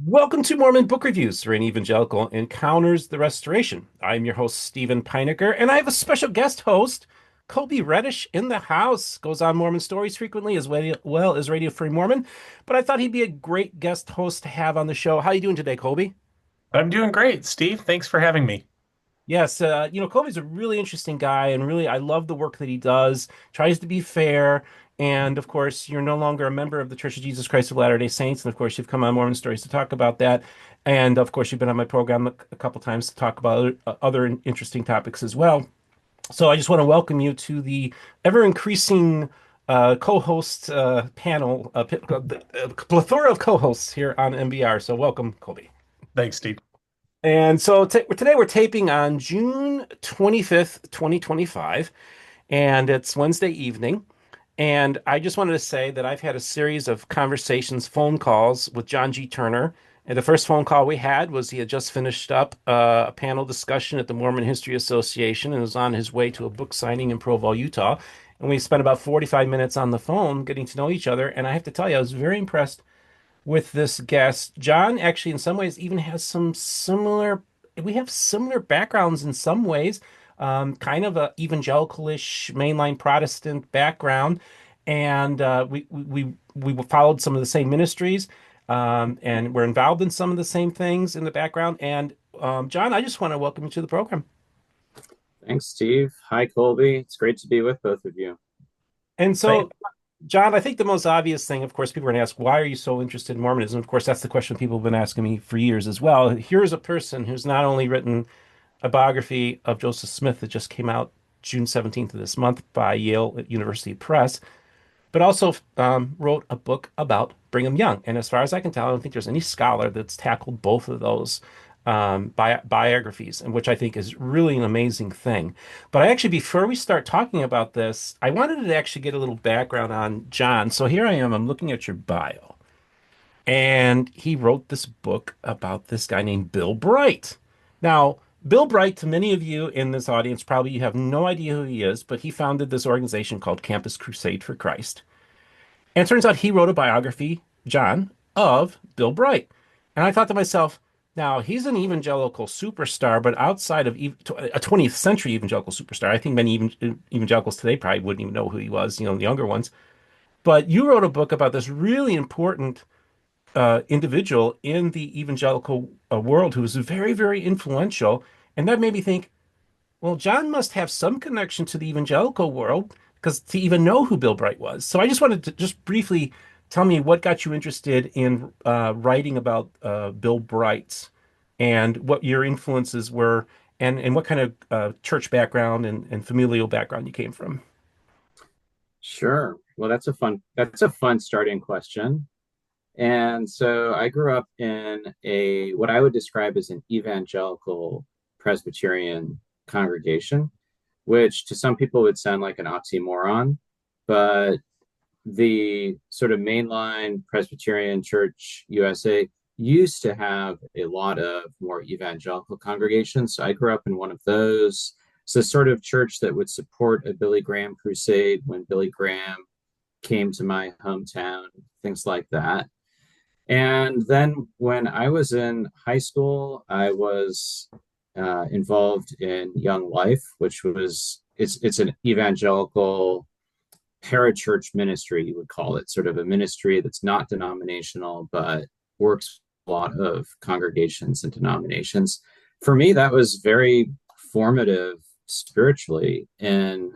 Welcome to Mormon Book Reviews, where an evangelical encounters the restoration. I'm your host, Stephen Pynakker, and I have a special guest host, Kolby Reddish, in the house. Goes on Mormon Stories frequently, as well as Radio Free Mormon. But I thought he'd be a great guest host to have on the show. How are you doing today, Kolby? I'm doing great, Steve. Thanks for having me. Yes, Colby's a really interesting guy, and really, I love the work that he does. Tries to be fair, and of course, you're no longer a member of the Church of Jesus Christ of Latter-day Saints, and of course, you've come on Mormon Stories to talk about that, and of course, you've been on my program a couple times to talk about other interesting topics as well. So, I just want to welcome you to the ever-increasing co-host panel, plethora of co-hosts here on MBR. So, welcome, Colby. Thanks, Steve. And so today we're taping on June 25th, 2025, and it's Wednesday evening. And I just wanted to say that I've had a series of conversations, phone calls with John G. Turner. And the first phone call we had was he had just finished up a panel discussion at the Mormon History Association and was on his way to a book signing in Provo, Utah. And we spent about 45 minutes on the phone getting to know each other. And I have to tell you, I was very impressed with this guest. John actually, in some ways, even has some similar, we have similar backgrounds in some ways, kind of a evangelical-ish mainline Protestant background. And we followed some of the same ministries, and we're involved in some of the same things in the background. And John, I just want to welcome you to the program. Thanks, Steve. Hi, Colby. It's great to be with both of you. And Thank, so, John, I think the most obvious thing, of course, people are going to ask, why are you so interested in Mormonism? Of course, that's the question people have been asking me for years as well. Here's a person who's not only written a biography of Joseph Smith that just came out June 17th of this month by Yale University Press, but also wrote a book about Brigham Young. And as far as I can tell, I don't think there's any scholar that's tackled both of those biographies, and which I think is really an amazing thing. But I actually, before we start talking about this, I wanted to actually get a little background on John. So here I am, I'm looking at your bio, and he wrote this book about this guy named Bill Bright. Now, Bill Bright, to many of you in this audience, probably you have no idea who he is, but he founded this organization called Campus Crusade for Christ. And it turns out he wrote a biography, John, of Bill Bright. And I thought to myself, now he's an evangelical superstar, but outside of a 20th century evangelical superstar, I think many evangelicals today probably wouldn't even know who he was, the younger ones. But you wrote a book about this really important individual in the evangelical world who was very, very influential. And that made me think, well, John must have some connection to the evangelical world because to even know who Bill Bright was. So I just wanted to just briefly tell me what got you interested in writing about Bill Bright and what your influences were and what kind of church background and familial background you came from. Sure. Well, that's a fun starting question. And so I grew up in a what I would describe as an evangelical Presbyterian congregation, which to some people would sound like an oxymoron, but the sort of mainline Presbyterian Church USA used to have a lot of more evangelical congregations. So I grew up in one of those. It's the sort of church that would support a Billy Graham crusade when Billy Graham came to my hometown, things like that. And then when I was in high school, I was involved in Young Life, which was it's an evangelical parachurch ministry, you would call it, sort of a ministry that's not denominational, but works with a lot of congregations and denominations. For me, that was very formative spiritually in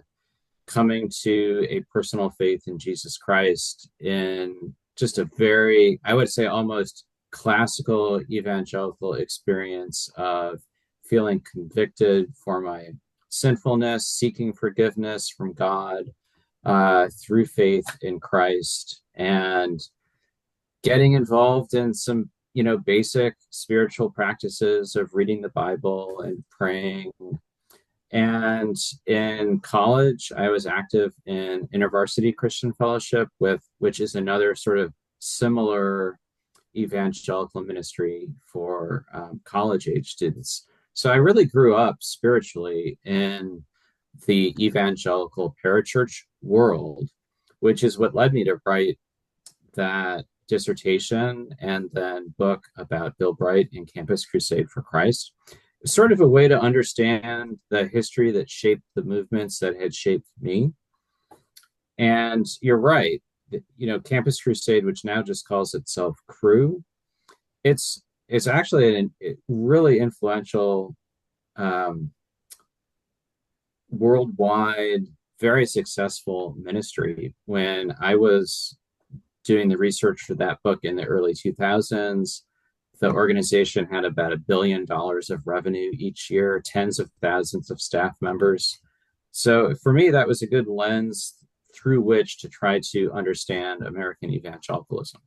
coming to a personal faith in Jesus Christ in just a very, I would say, almost classical evangelical experience of feeling convicted for my sinfulness, seeking forgiveness from God, through faith in Christ, and getting involved in some, basic spiritual practices of reading the Bible and praying. And in college, I was active in InterVarsity Christian Fellowship, which is another sort of similar evangelical ministry for college age students. So I really grew up spiritually in the evangelical parachurch world, which is what led me to write that dissertation and then book about Bill Bright and Campus Crusade for Christ. It's sort of a way to understand the history that shaped the movements that had shaped me. And you're right, Campus Crusade, which now just calls itself Cru, it's actually a really influential, um, worldwide, very successful ministry. When I was doing the research for that book in the early 2000s, the organization had about $1 billion of revenue each year, tens of thousands of staff members. So for me, that was a good lens through which to try to understand American evangelicalism.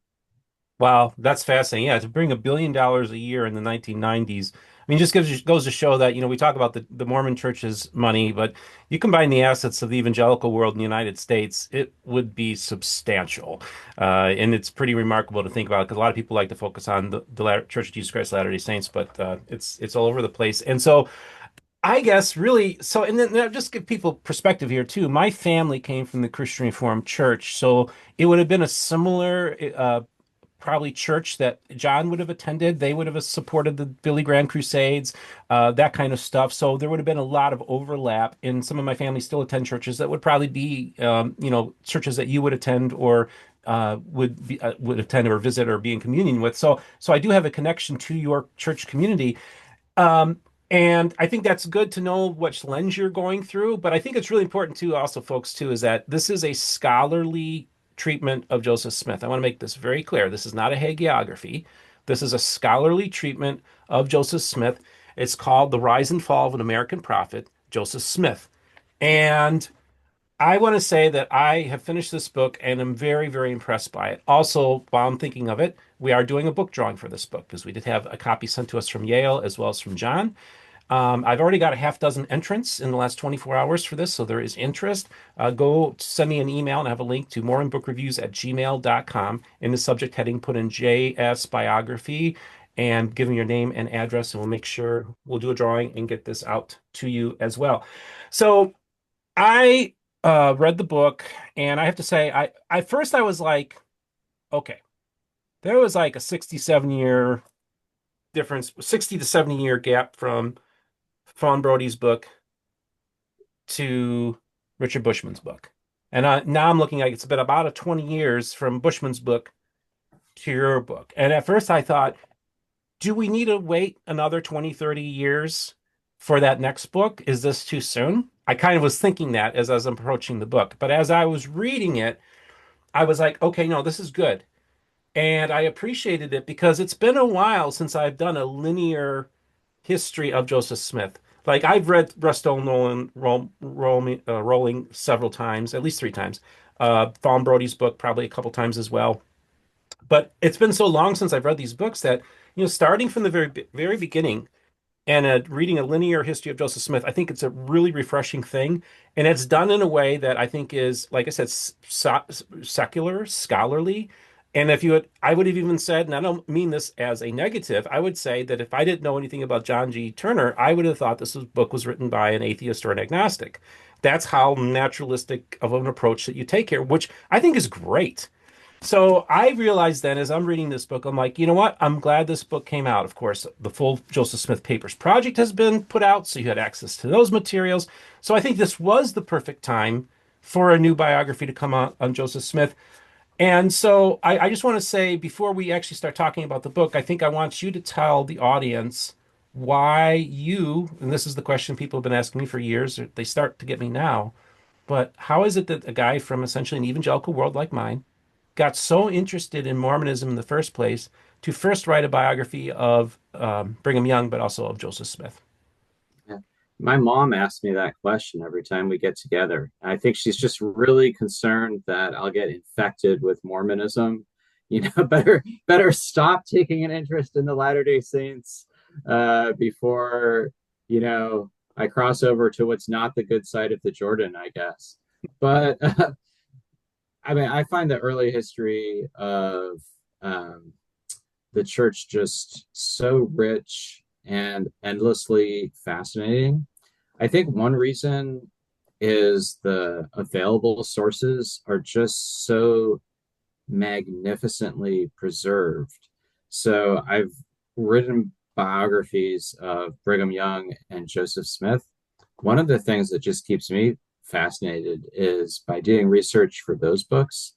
Wow, that's fascinating. Yeah, to bring $1 billion a year in the 1990s. I mean, just goes to show that, we talk about the Mormon church's money, but you combine the assets of the evangelical world in the United States, it would be substantial. And it's pretty remarkable to think about because a lot of people like to focus on the Church of Jesus Christ of Latter-day Saints, but it's all over the place. And so I guess really, so, and then just give people perspective here too. My family came from the Christian Reformed Church, so it would have been a similar probably church that John would have attended. They would have supported the Billy Graham Crusades, that kind of stuff. So there would have been a lot of overlap. And some of my family still attend churches that would probably be, churches that you would attend or would attend or visit or be in communion with. So I do have a connection to your church community. Um, and I think that's good to know which lens you're going through. But I think it's really important too, also, folks, too, is that this is a scholarly treatment of Joseph Smith. I want to make this very clear. This is not a hagiography. This is a scholarly treatment of Joseph Smith. It's called The Rise and Fall of an American Prophet, Joseph Smith. And I want to say that I have finished this book and I'm very, very impressed by it. Also, while I'm thinking of it, we are doing a book drawing for this book because we did have a copy sent to us from Yale as well as from John. I've already got a half dozen entrants in the last 24 hours for this, so there is interest. Go send me an email and I have a link to mormonbookreviews@gmail.com. In the subject heading, put in JS Biography and give me your name and address, and we'll make sure we'll do a drawing and get this out to you as well. So I read the book, and I have to say, I first I was like, okay, there was like a 67-year difference, 60 to 70-year gap from Fawn Brody's book to Richard Bushman's book. And now I'm looking like it's been about a 20 years from Bushman's book to your book. And at first I thought, do we need to wait another 20, 30 years for that next book? Is this too soon? I kind of was thinking that as I was approaching the book. But as I was reading it, I was like, okay, no, this is good. And I appreciated it because it's been a while since I've done a linear history of Joseph Smith. Like I've read Rusto Nolan Rolling several times, at least three times. Fawn Brody's book probably a couple times as well. But it's been so long since I've read these books that, starting from the very beginning and reading a linear history of Joseph Smith, I think it's a really refreshing thing. And it's done in a way that I think is, like I said, secular, scholarly. And if you had, I would have even said, and I don't mean this as a negative, I would say that if I didn't know anything about John G. Turner, I would have thought book was written by an atheist or an agnostic. That's how naturalistic of an approach that you take here, which I think is great. So I realized then as I'm reading this book, I'm like, you know what? I'm glad this book came out. Of course, the full Joseph Smith Papers Project has been put out, so you had access to those materials. So I think this was the perfect time for a new biography to come out on Joseph Smith. And so I just want to say, before we actually start talking about the book, I think I want you to tell the audience why you, and this is the question people have been asking me for years, or they start to get me now, but how is it that a guy from essentially an evangelical world like mine got so interested in Mormonism in the first place to first write a biography of Brigham Young, but also of Joseph Smith? Yeah. My mom asks me that question every time we get together. I think she's just really concerned that I'll get infected with Mormonism. Better stop taking an interest in the Latter-day Saints before, I cross over to what's not the good side of the Jordan, I guess. But I mean, I find the early history of um, the church just so rich and endlessly fascinating. I think one reason is the available sources are just so magnificently preserved. So I've written biographies of Brigham Young and Joseph Smith. One of the things that just keeps me fascinated is by doing research for those books,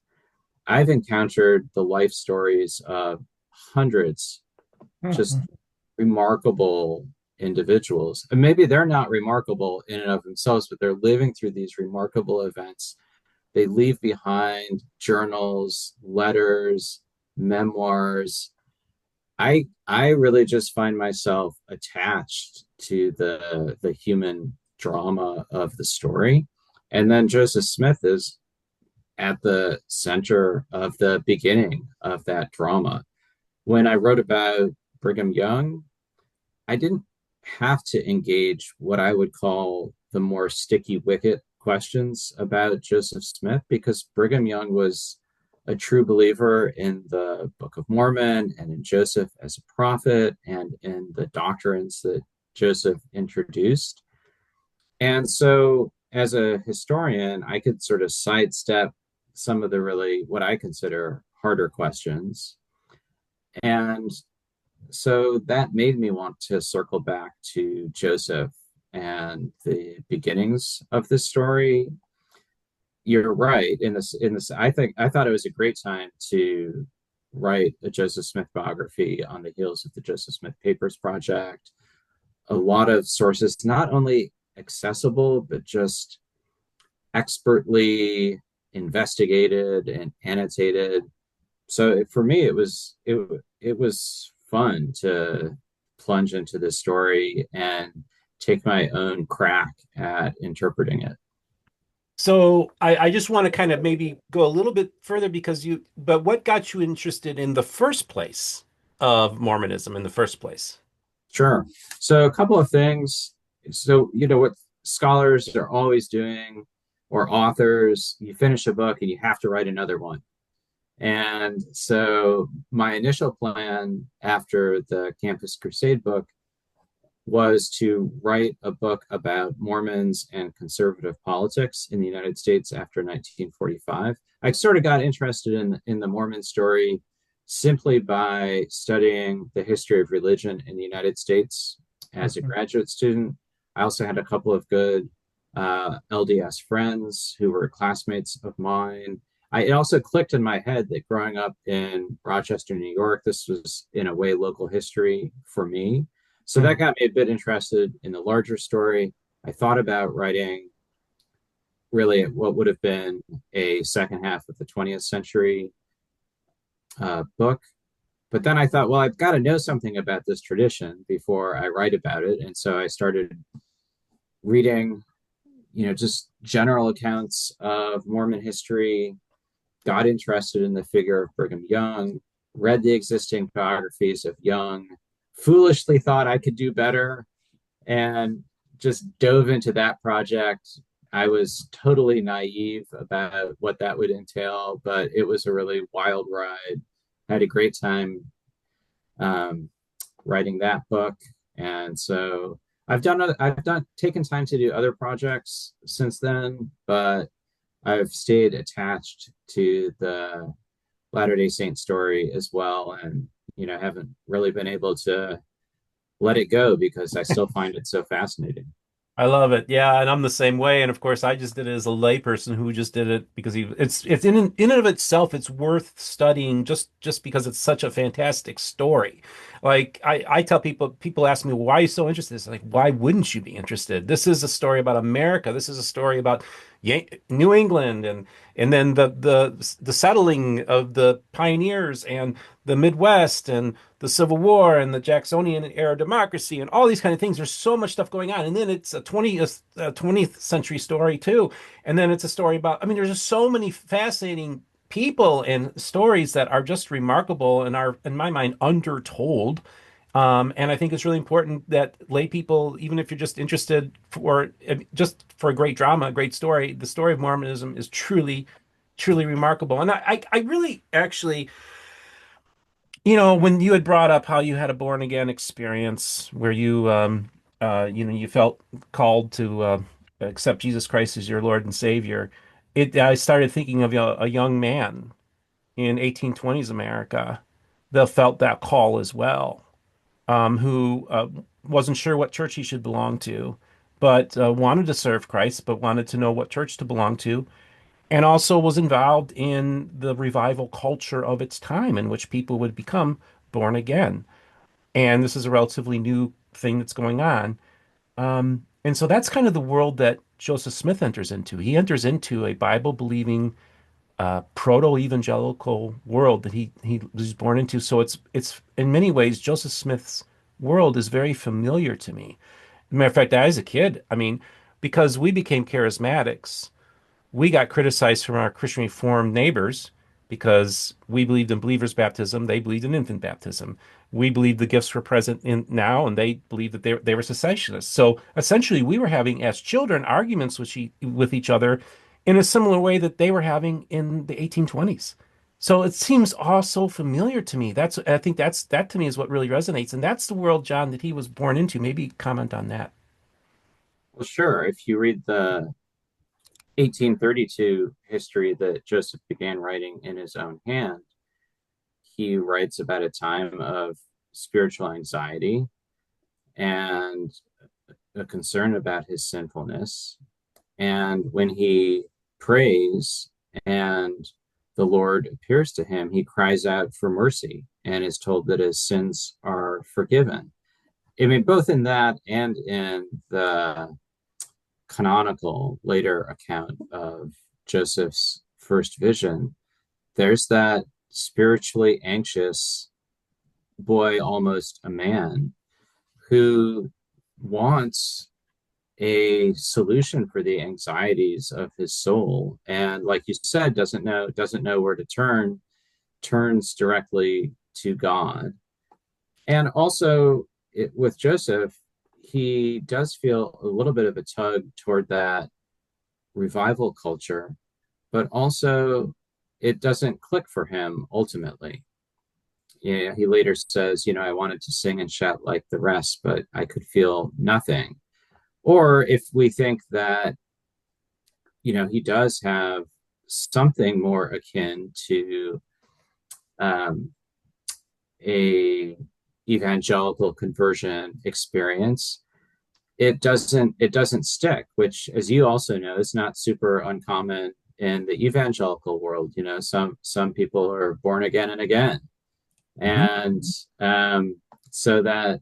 I've encountered the life stories of hundreds just Mhm. remarkable individuals. And maybe they're not remarkable in and of themselves, but they're living through these remarkable events. They leave behind journals, letters, memoirs. I really just find myself attached to the human drama of the story. And then Joseph Smith is at the center of the beginning of that drama. When I wrote about Brigham Young, I didn't have to engage what I would call the more sticky wicket questions about Joseph Smith because Brigham Young was a true believer in the Book of Mormon and in Joseph as a prophet and in the doctrines that Joseph introduced. And so, as a historian, I could sort of sidestep some of the really what I consider harder questions. And so that made me want to circle back to Joseph and the beginnings of this story. You're right in this I thought it was a great time to write a Joseph Smith biography on the heels of the Joseph Smith Papers project. A lot of sources not only accessible but just expertly investigated and annotated. So for me it was fun to plunge into this story and take my own crack at interpreting it. So I just want to kind of maybe go a little bit further but what got you interested in the first place of Mormonism in the first place? Sure. So a couple of things. So you know what scholars are always doing, or authors, you finish a book and you have to write another one. And so my initial plan after the Campus Crusade book was to write a book about Mormons and conservative politics in the United States after 1945. I sort of got interested in the Mormon story simply by studying the history of religion in the United States as a Mhm. graduate student. I also had a couple of good LDS friends who were classmates of mine. It also clicked in my head that growing up in Rochester, New York, this was in a way local history for me. So that Mhm. got me a bit interested in the larger story. I thought about writing really what would have been a second half of the 20th century book. But then I thought, well, I've got to know something about this tradition before I write about it. And so I started reading, just general accounts of Mormon history, got interested in the figure of Brigham Young, read the existing biographies of Young, foolishly thought I could do better, and just dove into that project. I was totally naive about what that would entail, but it was a really wild ride. I had a great time um, writing that book, and so I've done taken time to do other projects since then, but I've stayed attached to the Latter Day Saint story as well, and haven't really been able to let it go because I still find it so fascinating. I love it. Yeah, and I'm the same way. And of course, I just did it as a layperson who just did it because it's in and of itself, it's worth studying just because it's such a fantastic story. Like I tell people ask me, why are you so interested? It's like, why wouldn't you be interested? This is a story about America. This is a story about New England and then the settling of the pioneers and the Midwest and the Civil War and the Jacksonian era democracy and all these kind of things. There's so much stuff going on. And then it's a 20th century story too. And then it's a story about, I mean, there's just so many fascinating people and stories that are just remarkable and are, in my mind, undertold. And I think it's really important that lay people, even if you're just interested just for a great drama, a great story, the story of Mormonism is truly, truly remarkable. And I really actually, when you had brought up how you had a born again experience where you felt called to accept Jesus Christ as your Lord and Savior, I started thinking of a young man in 1820s America that felt that call as well, who wasn't sure what church he should belong to, but wanted to serve Christ, but wanted to know what church to belong to, and also was involved in the revival culture of its time in which people would become born again. And this is a relatively new thing that's going on. And so that's kind of the world that Joseph Smith enters into. He enters into a Bible believing proto-evangelical world that he was born into. So it's in many ways Joseph Smith's world is very familiar to me. Matter of fact, as a kid, I mean, because we became charismatics, we got criticized from our Christian Reformed neighbors because we believed in believers' baptism. They believed in infant baptism. We believed the gifts were present in now, and they believed that they were cessationists. So essentially, we were having, as children, arguments with each other in a similar way that they were having in the 1820s. So it seems all so familiar to me. I think that to me is what really resonates, and that's the world, John, that he was born into. Maybe comment on that. Well, sure. If you read the 1832 history that Joseph began writing in his own hand, he writes about a time of spiritual anxiety and a concern about his sinfulness. And when he prays and the Lord appears to him, he cries out for mercy and is told that his sins are forgiven. I mean, both in that and in the canonical later account of Joseph's first vision, there's that spiritually anxious boy, almost a man, who wants a solution for the anxieties of his soul, and like you said, doesn't know where to turn, turns directly to God. And also with Joseph, he does feel a little bit of a tug toward that revival culture, but also it doesn't click for him ultimately. Yeah, he later says, I wanted to sing and shout like the rest, but I could feel nothing. Or if we think that, he does have something more akin to um, a evangelical conversion experience, it doesn't stick, which, as you also know, is not super uncommon in the evangelical world. Some people are born again and again. Mhm. And so that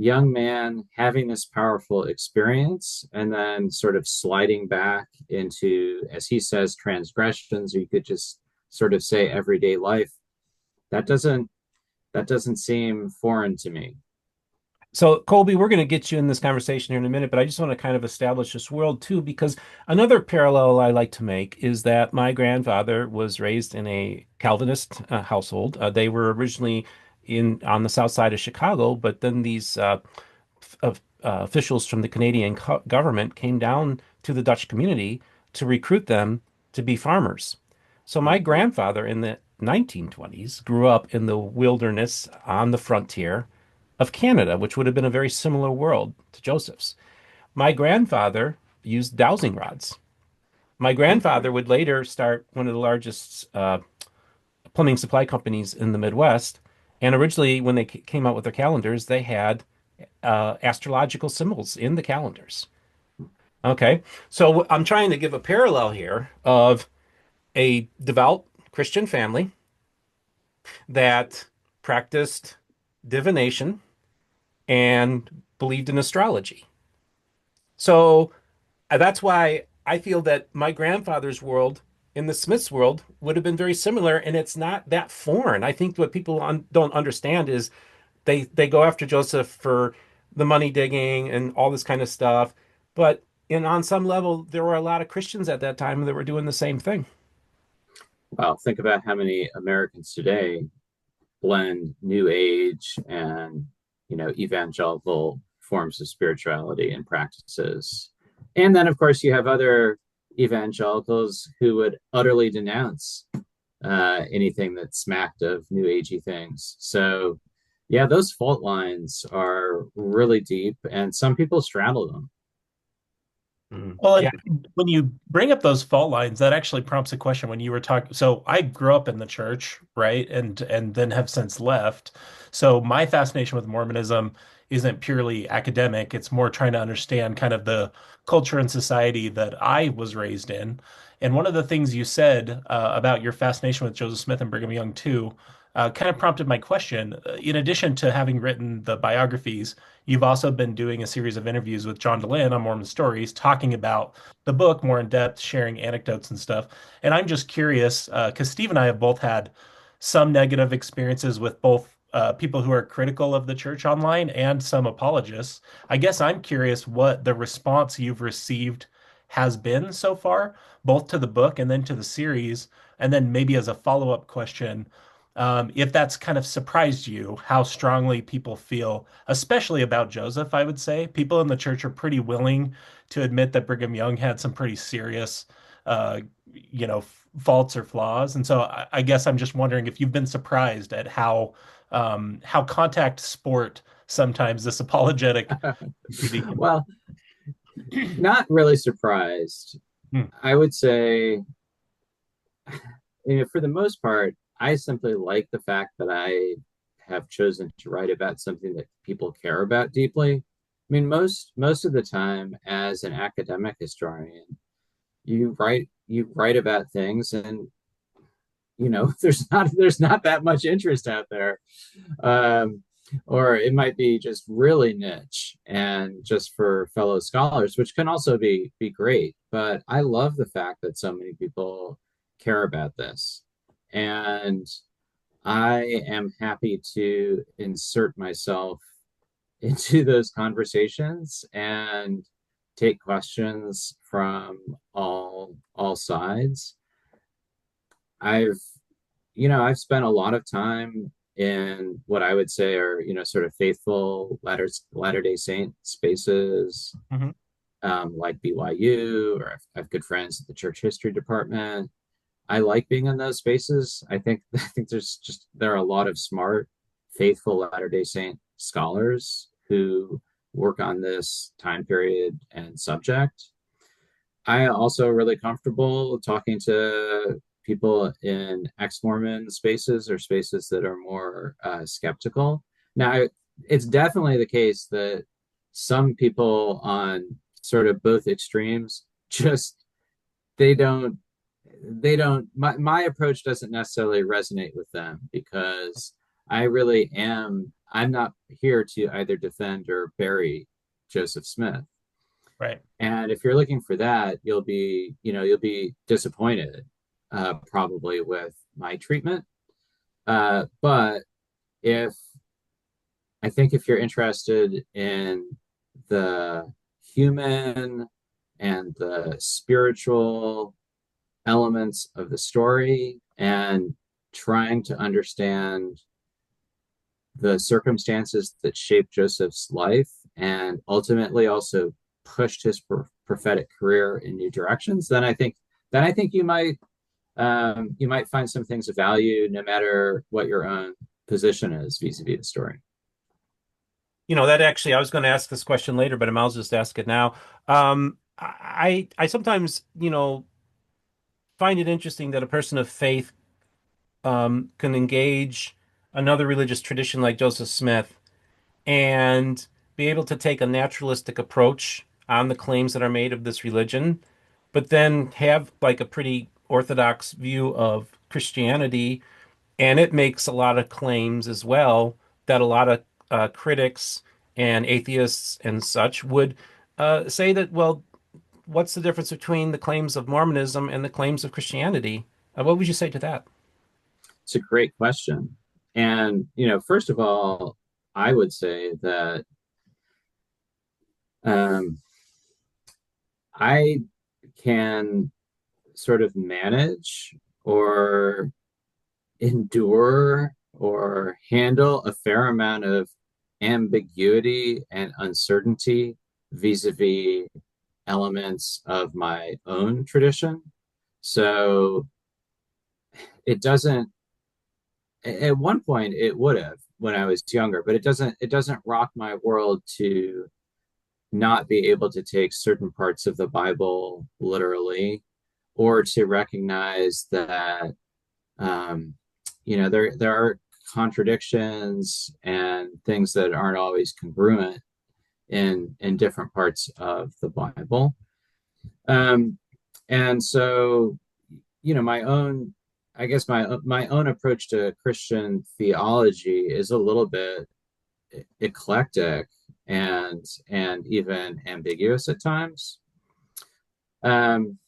young man having this powerful experience and then sort of sliding back into, as he says, transgressions, or you could just sort of say everyday life, that doesn't that doesn't seem foreign to me. So, Colby, we're going to get you in this conversation here in a minute, but I just want to kind of establish this world too, because another parallel I like to make is that my grandfather was raised in a Calvinist household. They were originally in on the south side of Chicago, but then these officials from the Canadian government came down to the Dutch community to recruit them to be farmers. So my grandfather in the 1920s grew up in the wilderness on the frontier of Canada, which would have been a very similar world to Joseph's. My grandfather used dowsing rods. My grandfather would later start one of the largest plumbing supply companies in the Midwest. And originally, when they came out with their calendars, they had astrological symbols in the calendars. Okay, so I'm trying to give a parallel here of a devout Christian family that practiced divination and believed in astrology. So that's why I feel that my grandfather's world in the Smiths world would have been very similar, and it's not that foreign. I think what people don't understand is they go after Joseph for the money digging and all this kind of stuff, but on some level, there were a lot of Christians at that time that were doing the same thing. Well, think about how many Americans today blend New Age and evangelical forms of spirituality and practices. And then, of course, you have other evangelicals who would utterly denounce anything that smacked of New Agey things. So, yeah, those fault lines are really deep, and some people straddle them. Mm. Well, Yeah. and when you bring up those fault lines, that actually prompts a question when you were talking. So I grew up in the church, right? And then have since left. So my fascination with Mormonism isn't purely academic. It's more trying to understand kind of the culture and society that I was raised in. And one of the things you said about your fascination with Joseph Smith and Brigham Young too, kind of prompted my question. In addition to having written the biographies, you've also been doing a series of interviews with John DeLynn on Mormon Stories, talking about the book more in depth, sharing anecdotes and stuff. And I'm just curious, because Steve and I have both had some negative experiences with both people who are critical of the church online and some apologists. I guess I'm curious what the response you've received has been so far, both to the book and then to the series. And then maybe as a follow-up question, if that's kind of surprised you, how strongly people feel, especially about Joseph, I would say. People in the church are pretty willing to admit that Brigham Young had some pretty serious, uh, faults or flaws. And so I guess I'm just wondering if you've been surprised at how contact sport sometimes this apologetic community can be. Well, not really surprised. Hmm. I would say, for the most part, I simply like the fact that I have chosen to write about something that people care about deeply. I mean, most of the time, as an academic historian, you write about things, and there's not that much interest out there, um, or it might be just really niche and just for fellow scholars, which can also be great. But I love the fact that so many people care about this, and I am happy to insert myself into those conversations and take questions from all sides. I've I've spent a lot of time in what I would say are, sort of faithful Latter-day Saint spaces, Mhm. like BYU, or I have good friends at the church history department. I like being in those spaces. I think there are a lot of smart, faithful Latter-day Saint scholars who work on this time period and subject. I also really comfortable talking to people in ex-Mormon spaces or spaces that are more skeptical. Now, it's definitely the case that some people on sort of both extremes just they don't my approach doesn't necessarily resonate with them because I'm not here to either defend or bury Joseph Smith. Right. And if you're looking for that, you'll be disappointed, probably with my treatment. But if I think if you're interested in the human and the spiritual elements of the story and trying to understand the circumstances that shaped Joseph's life and ultimately also pushed his prophetic career in new directions, then I think you might find some things of value no matter what your own position is vis-a-vis the story. That actually, I was going to ask this question later, but I might as well just ask it now. I sometimes, find it interesting that a person of faith can engage another religious tradition like Joseph Smith and be able to take a naturalistic approach on the claims that are made of this religion, but then have like a pretty orthodox view of Christianity. And it makes a lot of claims as well that a lot of critics and atheists and such would say that, well, what's the difference between the claims of Mormonism and the claims of Christianity? What would you say to that? It's a great question. And, first of all, I would say that um, I can sort of manage or endure or handle a fair amount of ambiguity and uncertainty vis-a-vis elements of my own tradition. So it doesn't, at one point it would have when I was younger, but it doesn't rock my world to not be able to take certain parts of the Bible literally, or to recognize that um, there are contradictions and things that aren't always congruent in different parts of the Bible. Um, and so, my own, I guess my own approach to Christian theology is a little bit eclectic and even ambiguous at times. Um,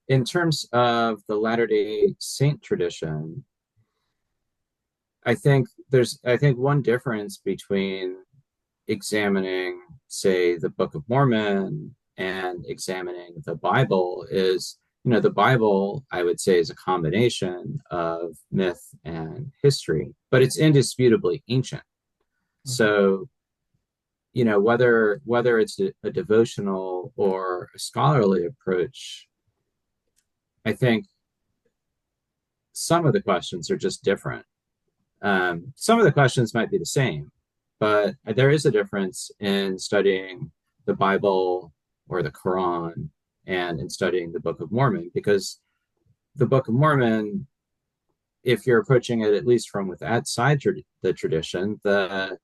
in terms of the Latter-day Saint tradition, I think one difference between examining, say, the Book of Mormon and examining the Bible is, the Bible, I would say, is a combination of myth and history, but it's indisputably ancient. Mhm. So, whether it's a devotional or a scholarly approach, I think some of the questions are just different. Some of the questions might be the same, but there is a difference in studying the Bible or the Quran and in studying the Book of Mormon, because the Book of Mormon, if you're approaching it at least from with outside the tradition, the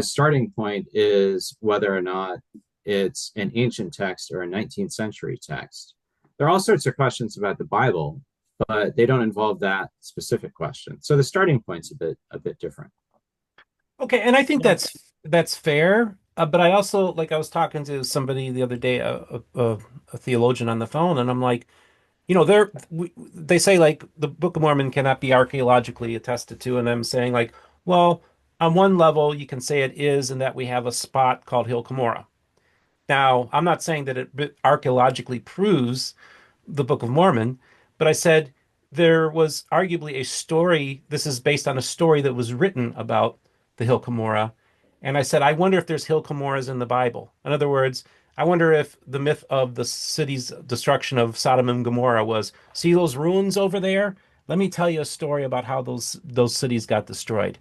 starting point is whether or not it's an ancient text or a 19th century text. There are all sorts of questions about the Bible, but they don't involve that specific question. So the starting point's a bit different. Okay, and I think Yeah. that's fair. But I also like I was talking to somebody the other day, a theologian on the phone, and I'm like, they say like the Book of Mormon cannot be archaeologically attested to, and I'm saying like, well, on one level you can say it is, in that we have a spot called Hill Cumorah. Now, I'm not saying that it archaeologically proves the Book of Mormon, but I said there was arguably a story. This is based on a story that was written about the Hill Cumorah. And I said, I wonder if there's Hill Cumorahs in the Bible. In other words, I wonder if the myth of the city's destruction of Sodom and Gomorrah was, see those ruins over there? Let me tell you a story about how those cities got destroyed.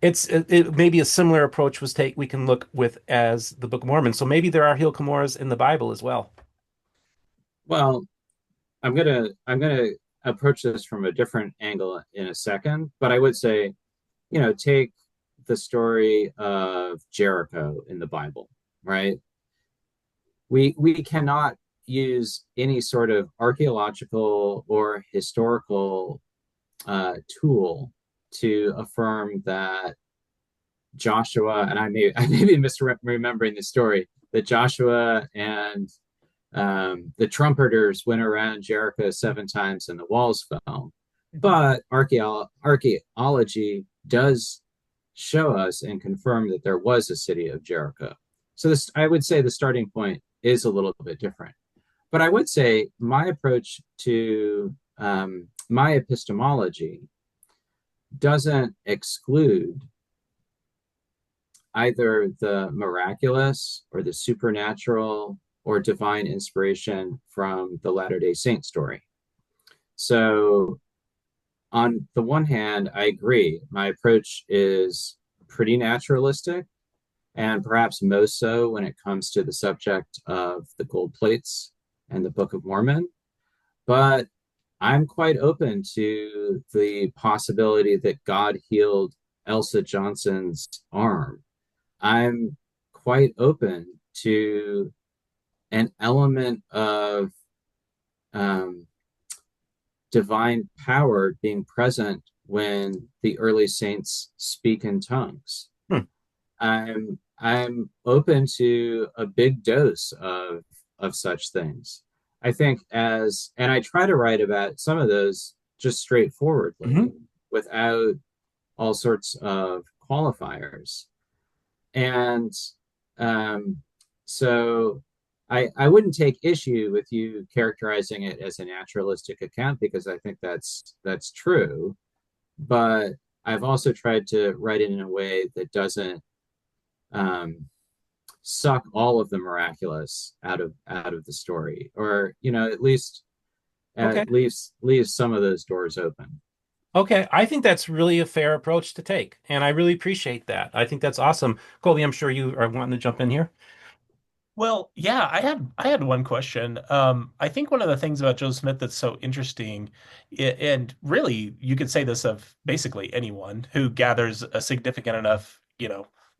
It maybe a similar approach we can look with as the Book of Mormon. So maybe there are Hill Cumorahs in the Bible as well. Well, I'm gonna approach this from a different angle in a second, but I would say, take the story of Jericho in the Bible, right? We cannot use any sort of archaeological or historical tool to affirm that Joshua, and I may be misremembering the story, that Joshua and the trumpeters went around Jericho 7 times and the walls fell. But archaeology does show us and confirm that there was a city of Jericho. So this, I would say, the starting point is a little bit different. But I would say my approach to my epistemology doesn't exclude either the miraculous or the supernatural or divine inspiration from the Latter day Saint story. So, on the one hand, I agree. My approach is pretty naturalistic, and perhaps most so when it comes to the subject of the gold plates and the Book of Mormon. But I'm quite open to the possibility that God healed Elsa Johnson's arm. I'm quite open to an element of um, divine power being present when the early saints speak in tongues. Hmm. I'm open to a big dose of such things. I think and I try to write about some of those just straightforwardly Hmm. without all sorts of qualifiers. And um, so I wouldn't take issue with you characterizing it as a naturalistic account because I think that's true. But I've also tried to write it in a way that doesn't um, suck all of the miraculous out of the story, or Okay. leaves some of those doors open. Okay. I think that's really a fair approach to take, and I really appreciate that. I think that's awesome. Colby, I'm sure you are wanting to jump in here. Well, yeah, I had one question. I think one of the things about Joseph Smith that's so interesting, and really you could say this of basically anyone who gathers a significant enough,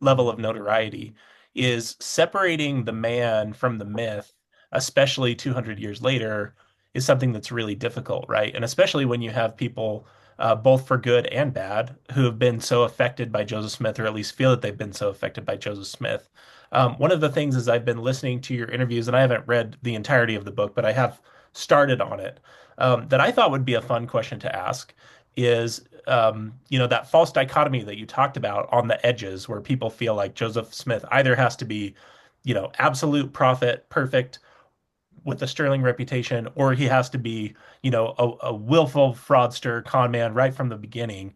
level of notoriety, is separating the man from the myth, especially 200 years later, is something that's really difficult, right? And especially when you have people, both for good and bad, who have been so affected by Joseph Smith, or at least feel that they've been so affected by Joseph Smith. One of the things is I've been listening to your interviews, and I haven't read the entirety of the book, but I have started on it. That I thought would be a fun question to ask is, that false dichotomy that you talked about on the edges, where people feel like Joseph Smith either has to be, absolute prophet, perfect with a sterling reputation, or he has to be, a willful fraudster, con man right from the beginning.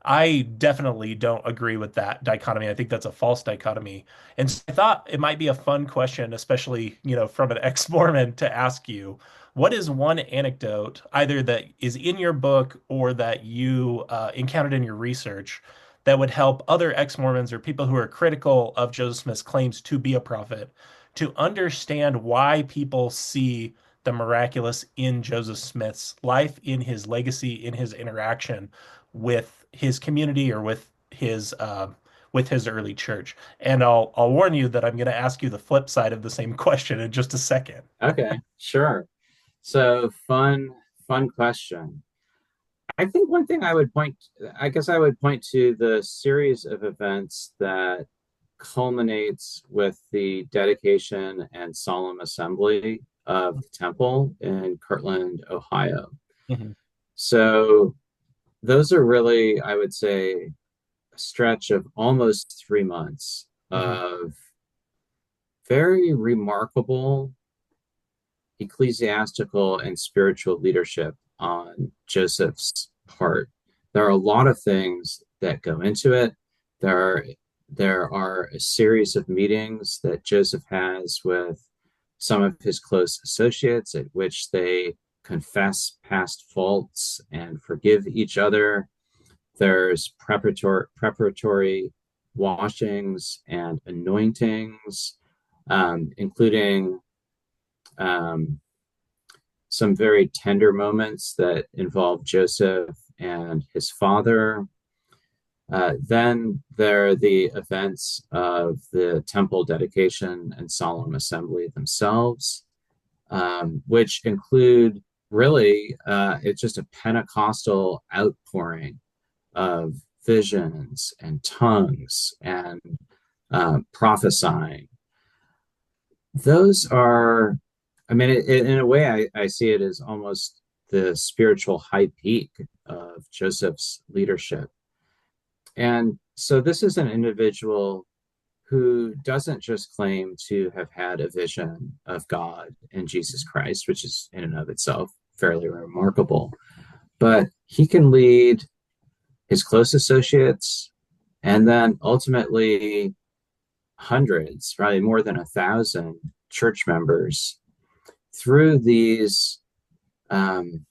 I definitely don't agree with that dichotomy. I think that's a false dichotomy. And so I thought it might be a fun question, especially, from an ex-Mormon to ask you, what is one anecdote, either that is in your book or that you encountered in your research, that would help other ex-Mormons or people who are critical of Joseph Smith's claims to be a prophet to understand why people see the miraculous in Joseph Smith's life, in his legacy, in his interaction with his community or with his early church. And I'll warn you that I'm going to ask you the flip side of the same question in just a second. Okay, sure. So fun question. I think one thing I guess I would point to the series of events that culminates with the dedication and solemn assembly of the temple in Kirtland, Ohio. Mhm. So those are really, I would say, a stretch of almost 3 months Mhm. of very remarkable ecclesiastical and spiritual leadership on Joseph's part. There are a lot of things that go into it. There are there are a series of meetings that Joseph has with some of his close associates at which they confess past faults and forgive each other. There's preparatory washings and anointings, including um, some very tender moments that involve Joseph and his father. Then there are the events of the temple dedication and solemn assembly themselves, which include really it's just a Pentecostal outpouring of visions and tongues and prophesying. Those are, I mean, in a way, I see it as almost the spiritual high peak of Joseph's leadership. And so this is an individual who doesn't just claim to have had a vision of God and Jesus Christ, which is in and of itself fairly remarkable, but he can lead his close associates and then ultimately hundreds, probably more than 1,000 church members through um,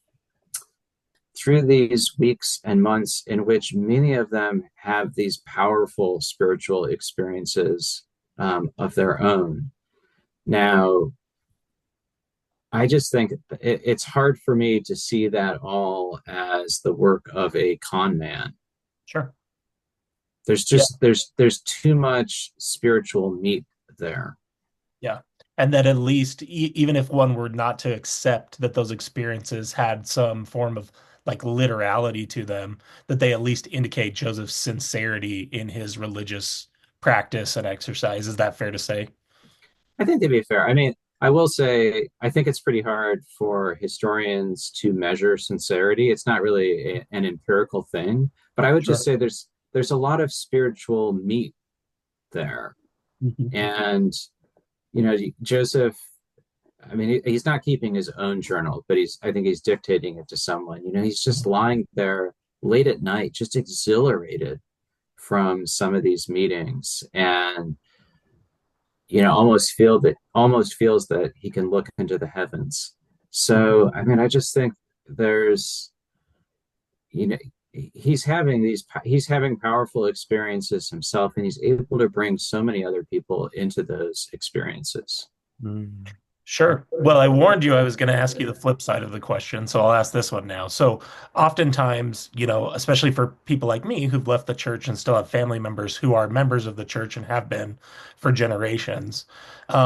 these weeks and months in which many of them have these powerful spiritual experiences of their own. Now, I just think it's hard for me to see that all as the work of a con man. Sure. There's Yeah. just there's too much spiritual meat there. Yeah. And that at least, even if one were not to accept that those experiences had some form of like literality to them, that they at least indicate Joseph's sincerity in his religious practice and exercise. Is that fair to say? I think to be fair, I mean, I will say I think it's pretty hard for historians to measure sincerity. It's not really an empirical thing, but I would just Sure. say there's a lot of spiritual meat there. Mhm. And you know, Joseph, I mean, he's not keeping his own journal, but I think he's dictating it to someone. You know, he's just lying there late at night, just exhilarated from some of these meetings, and almost feels that he can look into the heavens. Mhm. So, I mean, I just think there's, you know, he's having powerful experiences himself, and he's able to bring so many other people into those experiences. Mm. Sure. Well, I warned you I was going to ask you the flip side of the question, so I'll ask this one now. So, oftentimes, especially for people like me who've left the church and still have family members who are members of the church and have been for generations,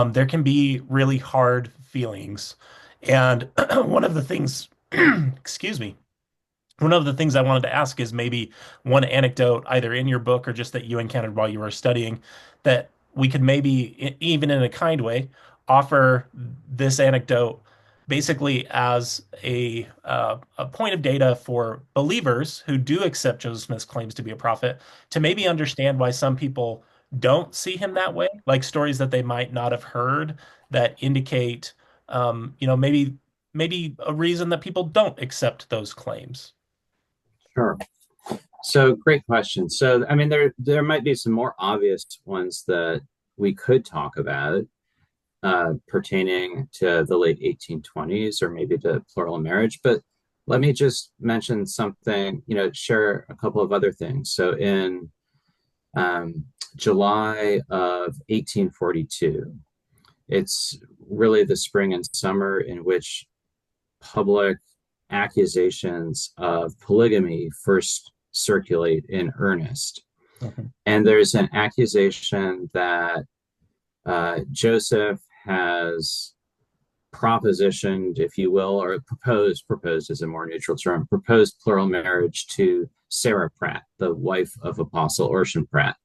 there can be really hard feelings. And one of the things, excuse me, one of the things I wanted to ask is maybe one anecdote, either in your book or just that you encountered while you were studying, that we could maybe, even in a kind way, offer this anecdote basically as a point of data for believers who do accept Joseph Smith's claims to be a prophet to maybe understand why some people don't see him that way, like stories that they might not have heard that indicate, maybe a reason that people don't accept those claims. Sure. So great question. So I mean, there might be some more obvious ones that we could talk about pertaining to the late 1820s or maybe to plural marriage, but let me just mention something, share a couple of other things. So in July of 1842, it's really the spring and summer in which public accusations of polygamy first circulate in earnest. Mhm. And there's an accusation that Joseph has propositioned, if you will, or proposed is a more neutral term, proposed plural marriage to Sarah Pratt, the wife of Apostle Orson Pratt.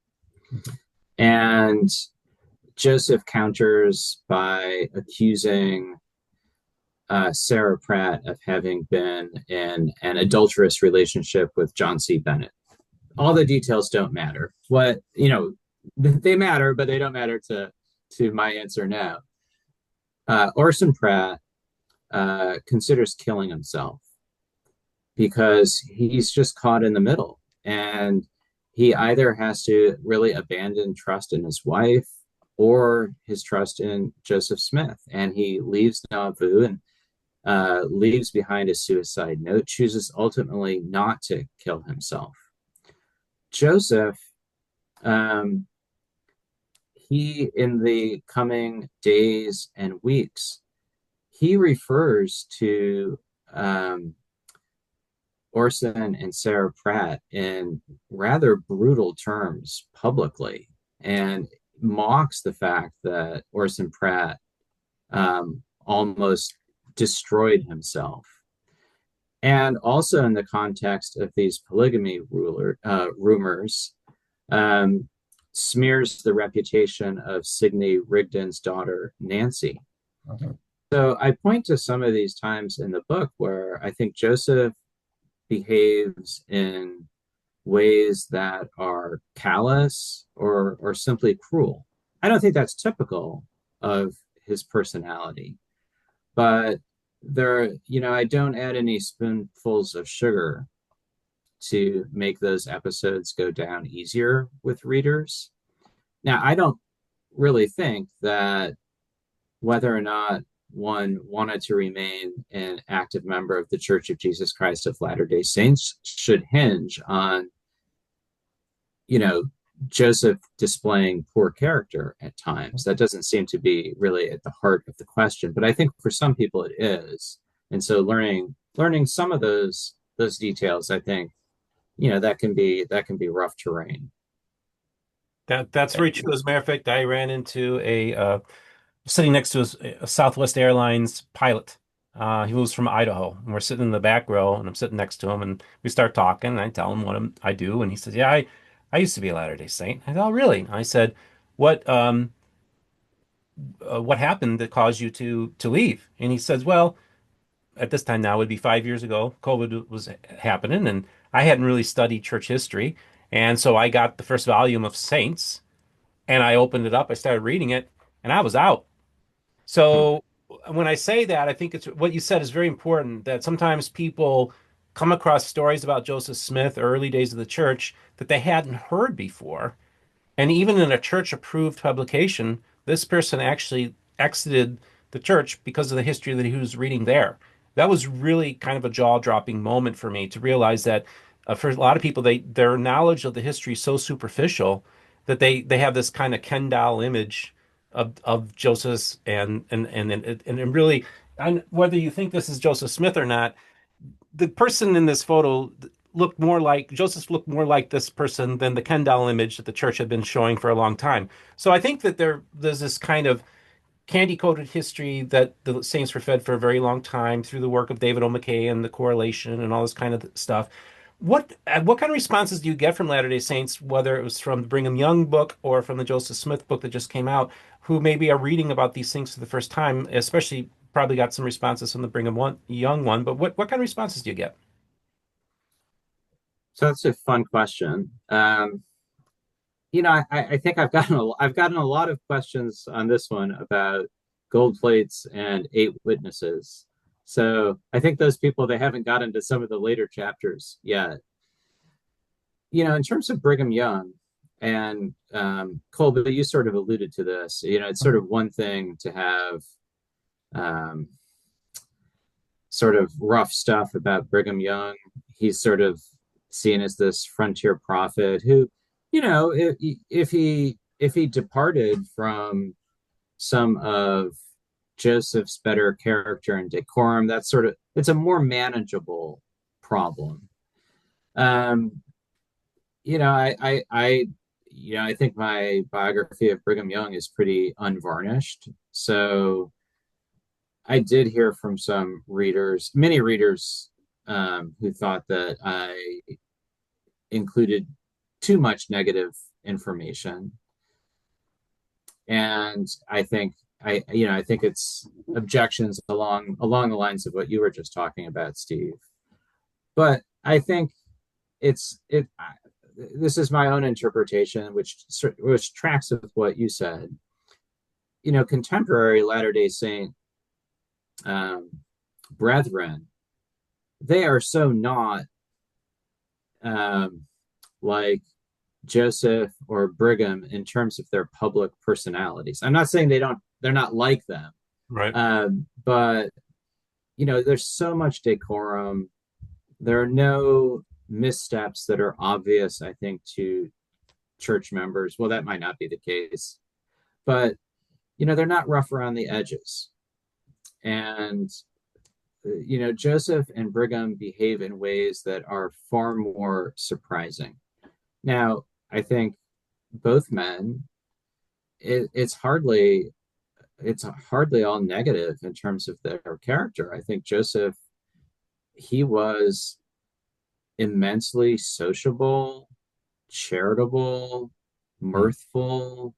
And Joseph counters by accusing Sarah Pratt of having been in an adulterous relationship with John C. Bennett. All the details don't matter. They matter, but they don't matter to my answer now. Orson Pratt considers killing himself because he's just caught in the middle. And he either has to really abandon trust in his wife or his trust in Joseph Smith. And he leaves Nauvoo and leaves behind a suicide note, chooses ultimately not to kill himself. Joseph, um, he, in the coming days and weeks, he refers to Orson and Sarah Pratt in rather brutal terms publicly and mocks the fact that Orson Pratt almost destroyed himself. And also in the context of these polygamy rumors, um, smears the reputation of Signe Rigdon's daughter, Nancy. Mhm. So I point to some of these times in the book where I think Joseph behaves in ways that are callous or simply cruel. I don't think that's typical of his personality, but I don't add any spoonfuls of sugar to make those episodes go down easier with readers. Now, I don't really think that whether or not one wanted to remain an active member of the Church of Jesus Christ of Latter-day Saints should hinge on, you know, Joseph displaying poor character at times. That doesn't seem to be really at the heart of the question, but I think for some people it is. And so learning some of those details, I think, that can be rough terrain. That's very true. As a matter of fact, I ran into sitting next to a Southwest Airlines pilot. He was from Idaho, and we're sitting in the back row, and I'm sitting next to him, and we start talking, and I tell him what I do, and he says, "Yeah, I used to be a Latter-day Saint." I said, "Oh, really?" I said, "What what happened that caused you to leave?" And he says, "Well, at this time now, it would be 5 years ago, COVID was happening, and I hadn't really studied church history, and so I got the first volume of Saints, and I opened it up, I started reading it, and I was out." Hmm. So when I say that, I think it's what you said is very important that sometimes people come across stories about Joseph Smith, early days of the church, that they hadn't heard before. And even in a church approved publication, this person actually exited the church because of the history that he was reading there. That was really kind of a jaw dropping moment for me to realize that For a lot of people, their knowledge of the history is so superficial that they have this kind of Ken doll image of Joseph and really, and whether you think this is Joseph Smith or not, the person in this photo looked more like Joseph looked more like this person than the Ken doll image that the church had been showing for a long time. So I think that there's this kind of candy coated history that the saints were fed for a very long time through the work of David O. McKay and the correlation and all this kind of stuff. What kind of responses do you get from Latter-day Saints, whether it was from the Brigham Young book or from the Joseph Smith book that just came out, who maybe are reading about these things for the first time, especially probably got some responses from the Young one, but what kind of responses do you get? So that's a fun question. I think I've gotten a lot of questions on this one about gold plates and eight witnesses. So I think those people, they haven't gotten to some of the later chapters yet. In terms of Brigham Young and Kolby, you sort of alluded to this. It's sort of one thing to have um, sort of rough stuff about Brigham Young. He's sort of seen as this frontier prophet who, if he departed from some of Joseph's better character and decorum, it's a more manageable problem. Um, I think my biography of Brigham Young is pretty unvarnished. So I did hear from some readers, many readers, who thought that I included too much negative information. And I think it's objections along the lines of what you were just talking about, Steve. But I think it's it. This is my own interpretation, which tracks with what you said. Contemporary Latter Day Saint um, brethren, they are so not um, like Joseph or Brigham in terms of their public personalities. I'm not saying they're not like them, Right. but there's so much decorum. There are no missteps that are obvious, I think, to church members. Well, that might not be the case, but they're not rough around the edges. And Joseph and Brigham behave in ways that are far more surprising. Now, I think both men, it's hardly all negative in terms of their character. I think Joseph, he was immensely sociable, charitable, mirthful,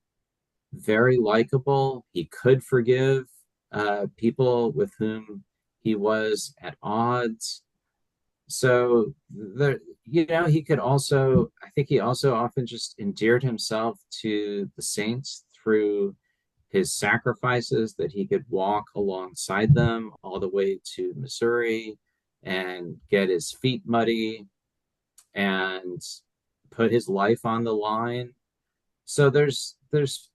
very likable. He could forgive people with whom he was at odds. So he could also, I think he also often just endeared himself to the saints through his sacrifices, that he could walk alongside them all the way to Missouri and get his feet muddy and put his life on the line. So there's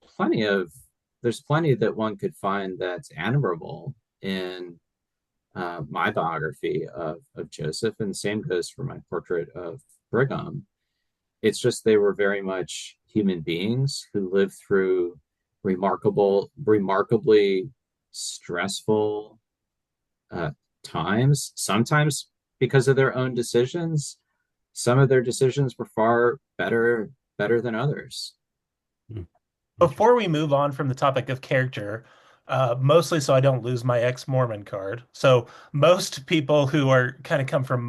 plenty that one could find that's admirable in my biography of Joseph, and the same goes for my portrait of Brigham. It's just they were very much human beings who lived through remarkably stressful times, sometimes because of their own decisions. Some of their decisions were far better than others. Hmm. Before we move on from the topic of character, mostly so I don't lose my ex-Mormon card. So most people who are kind of come from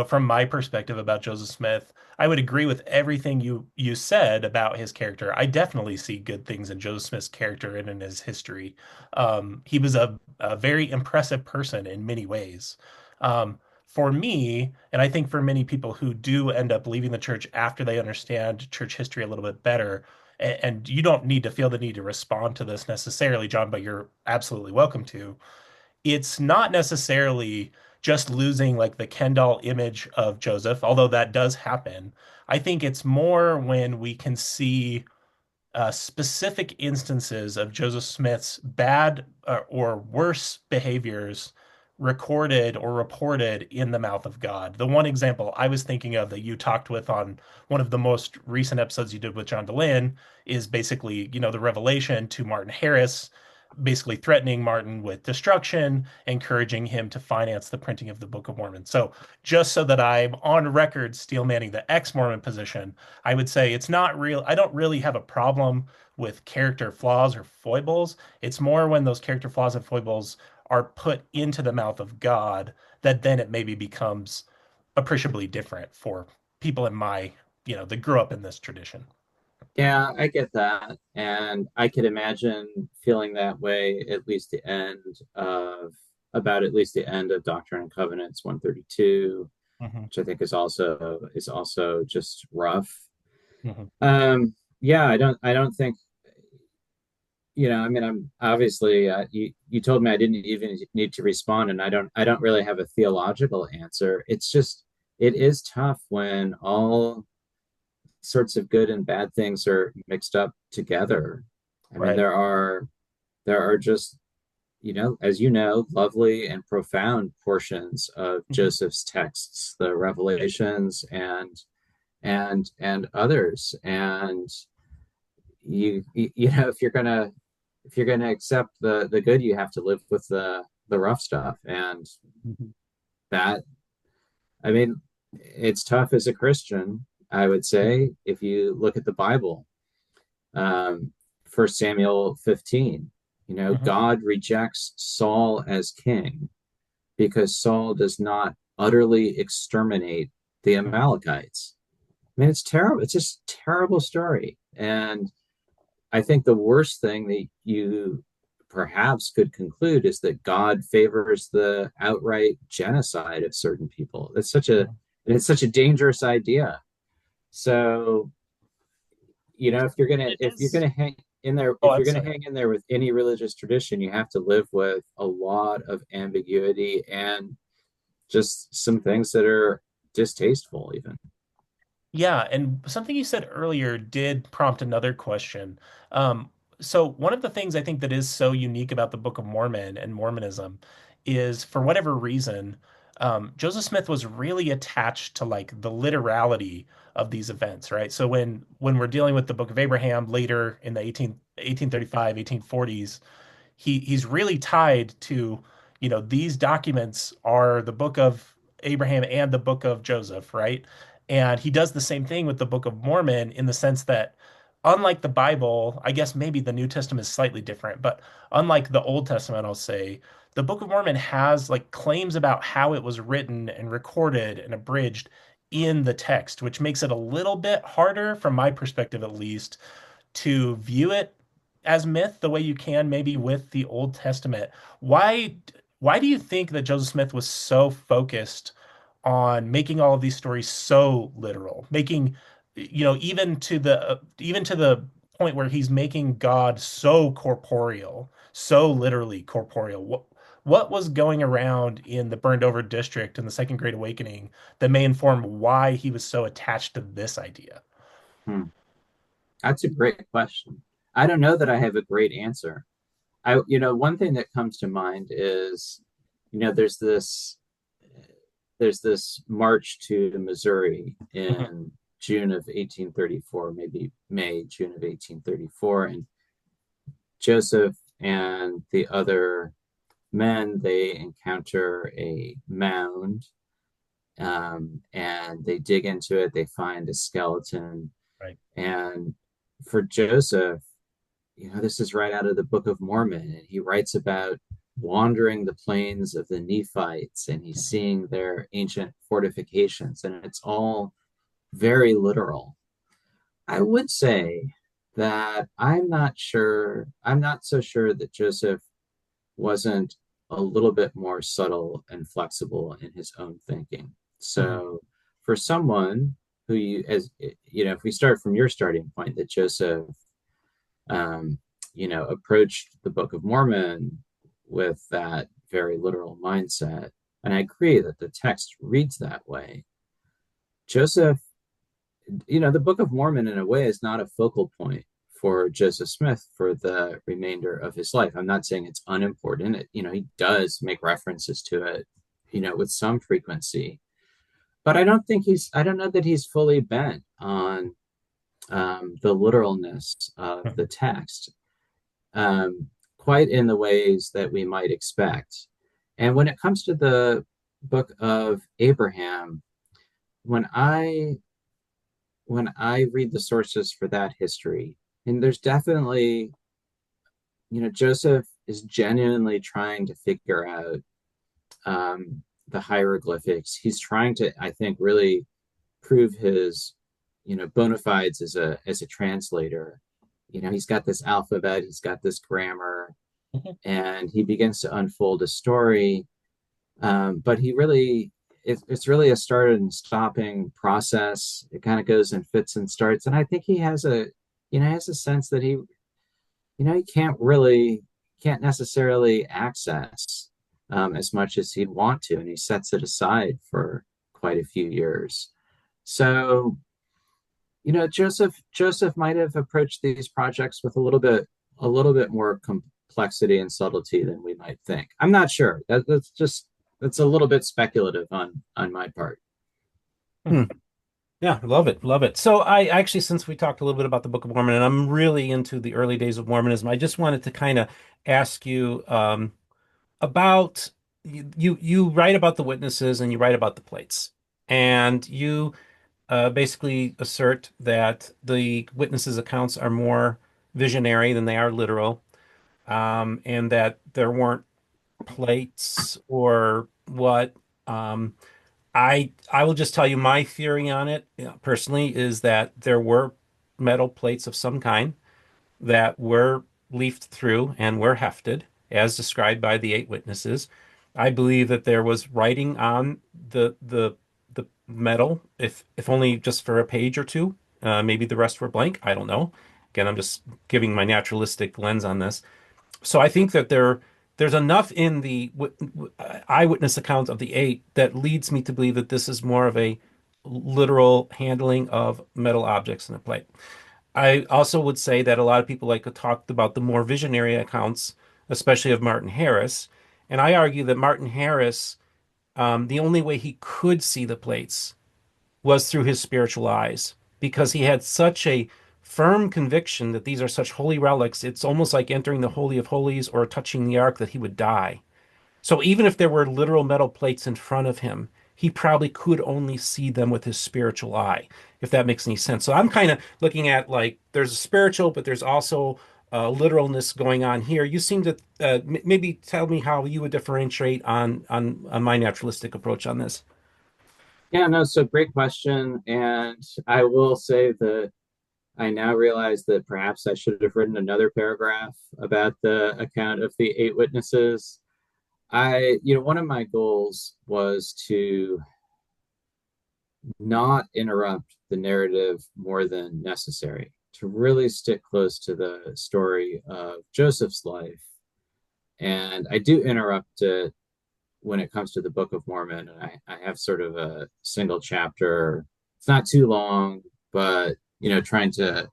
from my perspective about Joseph Smith, I would agree with everything you said about his character. I definitely see good things in Joseph Smith's character and in his history. He was a very impressive person in many ways. For me, and I think for many people who do end up leaving the church after they understand church history a little bit better, and you don't need to feel the need to respond to this necessarily, John, but you're absolutely welcome to. It's not necessarily just losing like the Kendall image of Joseph, although that does happen. I think it's more when we can see specific instances of Joseph Smith's bad or worse behaviors recorded or reported in the mouth of God. The one example I was thinking of that you talked with on one of the most recent episodes you did with John DeLynn is basically, the revelation to Martin Harris, basically threatening Martin with destruction, encouraging him to finance the printing of the Book of Mormon. So just so that I'm on record steel manning the ex-Mormon position, I would say it's not real. I don't really have a problem with character flaws or foibles. It's more when those character flaws and foibles are put into the mouth of God that then it maybe becomes appreciably different for people in my, that grew up in this tradition. Yeah, I get that. And I could imagine feeling that way at least the end of Doctrine and Covenants 132, Hmm. which I think is also just rough. Hmm. Yeah, I don't think, I mean, I'm obviously, you told me I didn't even need to respond, and I don't really have a theological answer. It's just, it is tough when all sorts of good and bad things are mixed up together. I mean, Right. there are just, as you know, lovely and profound portions of Hmm. Joseph's texts, the Revelations and others. And if you're gonna accept the good, you have to live with the rough stuff. And Hmm. that, I mean, it's tough as a Christian, I would say, if you look at the Bible. um, 1 Samuel 15. Hmm. God rejects Saul as king because Saul does not utterly exterminate the Hmm. Amalekites. I mean, it's terrible. It's just a terrible story. And I think the worst thing that you perhaps could conclude is that God favors the outright genocide of certain people. It's such a dangerous idea. So, if you're gonna It if you're is. gonna hang in there, Oh, if I'm you're gonna sorry. hang in there with any religious tradition, you have to live with a lot of ambiguity and just some things that are distasteful, even. Yeah, and something you said earlier did prompt another question. Um, so one of the things I think that is so unique about the Book of Mormon and Mormonism is, for whatever reason, Joseph Smith was really attached to like the literality of these events, right? So when we're dealing with the Book of Abraham later in the 1835, 1840s, he's really tied to, these documents are the book of Abraham and the book of Joseph, right? And he does the same thing with the Book of Mormon in the sense that, unlike the Bible, I guess maybe the New Testament is slightly different, but unlike the Old Testament, I'll say, the Book of Mormon has like claims about how it was written and recorded and abridged in the text, which makes it a little bit harder, from my perspective at least, to view it as myth the way you can maybe with the Old Testament. Why why do you think that Joseph Smith was so focused on making all of these stories so literal, making even to the point where he's making God so corporeal, so literally corporeal? What was going around in the burned over district in the Second Great Awakening that may inform why he was so attached to this idea? Hmm. That's a great question. I don't know that I have a great answer. One thing that comes to mind is, you know, there's this there's this march to Missouri Mhm. in June of 1834, maybe May, June of 1834, and Joseph and the other men, they encounter a mound, and they dig into it. They find a skeleton. Right. And for Joseph, this is right out of the Book of Mormon. And he writes about wandering the plains of the Nephites, and he's seeing their ancient fortifications. And it's all very literal. I would say that I'm not so sure that Joseph wasn't a little bit more subtle and flexible in his own thinking. Mhm. So for someone who if we start from your starting point that Joseph, um, approached the Book of Mormon with that very literal mindset, and I agree that the text reads that way. Joseph, the Book of Mormon in a way is not a focal point for Joseph Smith for the remainder of his life. I'm not saying it's unimportant. He does make references to it, with some frequency. But I don't know that he's fully bent on the literalness of the text, quite in the ways that we might expect. And when it comes to the book of Abraham, when I read the sources for that history, and there's definitely, Joseph is genuinely trying to figure out the hieroglyphics. He's trying to, I think, really prove his, bona fides as a translator. He's got this alphabet, he's got this grammar, and he begins to unfold a story. But it's really a start and stopping process. It kind of goes in fits and starts, and I think he has a sense that he can't necessarily access as much as he'd want to, and he sets it aside for quite a few years. So, Joseph might have approached these projects with a little bit more complexity and subtlety than we might think. I'm not sure. That's a little bit speculative on my part. Hmm. Yeah, love it, love it. So I actually, since we talked a little bit about the Book of Mormon, and I'm really into the early days of Mormonism, I just wanted to kind of ask you about you write about the witnesses and you write about the plates, and you basically assert that the witnesses' accounts are more visionary than they are literal, and that there weren't plates or what. Um, I will just tell you my theory on it, personally, is that there were metal plates of some kind that were leafed through and were hefted, as described by the eight witnesses. I believe that there was writing on the metal, if only just for a page or two. Maybe the rest were blank. I don't know. Again, I'm just giving my naturalistic lens on this. So I think that there's enough in the eyewitness account of the eight that leads me to believe that this is more of a literal handling of metal objects in a plate. I also would say that a lot of people like to talk about the more visionary accounts, especially of Martin Harris. And I argue that Martin Harris, the only way he could see the plates was through his spiritual eyes because he had such a firm conviction that these are such holy relics. It's almost like entering the Holy of Holies or touching the ark that he would die. So even if there were literal metal plates in front of him, he probably could only see them with his spiritual eye, if that makes any sense. So I'm kind of looking at like there's a spiritual, but there's also literalness going on here. You seem to maybe tell me how you would differentiate on my naturalistic approach on this. Yeah, no, so great question. And I will say that I now realize that perhaps I should have written another paragraph about the account of the eight witnesses. One of my goals was to not interrupt the narrative more than necessary, to really stick close to the story of Joseph's life. And I do interrupt it when it comes to the Book of Mormon. And I have sort of a single chapter. It's not too long, but trying to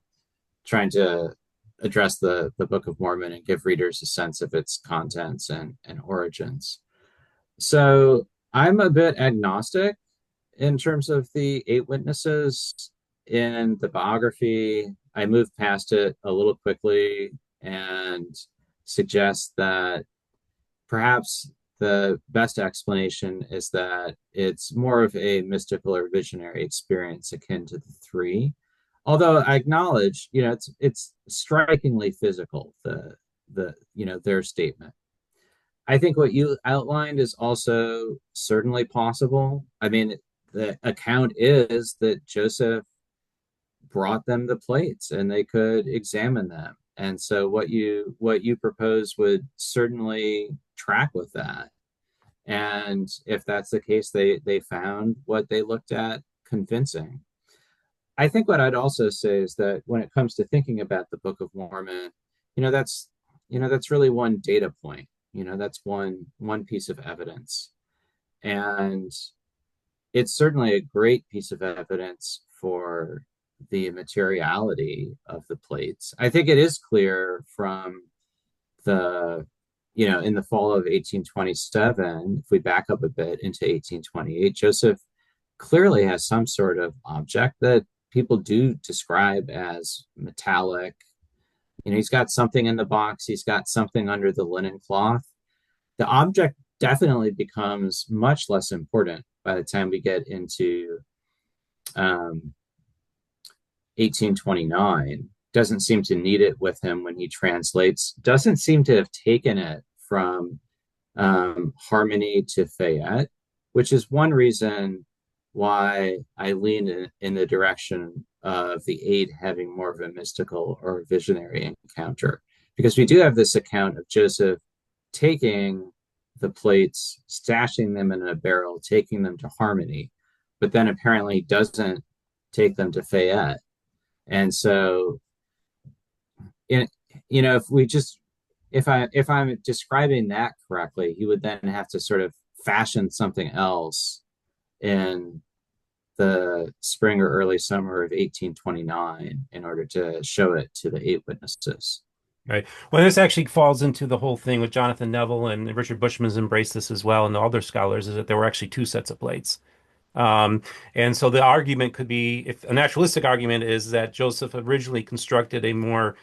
address the Book of Mormon and give readers a sense of its contents and origins. So I'm a bit agnostic in terms of the eight witnesses in the biography. I move past it a little quickly and suggest that perhaps the best explanation is that it's more of a mystical or visionary experience akin to the three. Although I acknowledge, it's strikingly physical, their statement. I think what you outlined is also certainly possible. I mean, the account is that Joseph brought them the plates and they could examine them. And so what you propose would certainly track with that. And if that's the case, they found what they looked at convincing. I think what I'd also say is that when it comes to thinking about the Book of Mormon, you know, that's that's really one data point. That's one piece of evidence. And it's certainly a great piece of evidence for the materiality of the plates. I think it is clear from the, in the fall of 1827, if we back up a bit into 1828, Joseph clearly has some sort of object that people do describe as metallic. He's got something in the box, he's got something under the linen cloth. The object definitely becomes much less important by the time we get into um, 1829. Doesn't seem to need it with him when he translates, doesn't seem to have taken it from Harmony to Fayette, which is one reason why I lean in the direction of the eight having more of a mystical or visionary encounter. Because we do have this account of Joseph taking the plates, stashing them in a barrel, taking them to Harmony, but then apparently doesn't take them to Fayette. And so, in, if we just if I'm describing that correctly, he would then have to sort of fashion something else in the spring or early summer of 1829 in order to show it to the eight witnesses. Right. Well, this actually falls into the whole thing with Jonathan Neville, and Richard Bushman's embraced this as well, and the other scholars, is that there were actually two sets of plates. Um, and so the argument could be, if a naturalistic argument is that Joseph originally constructed a more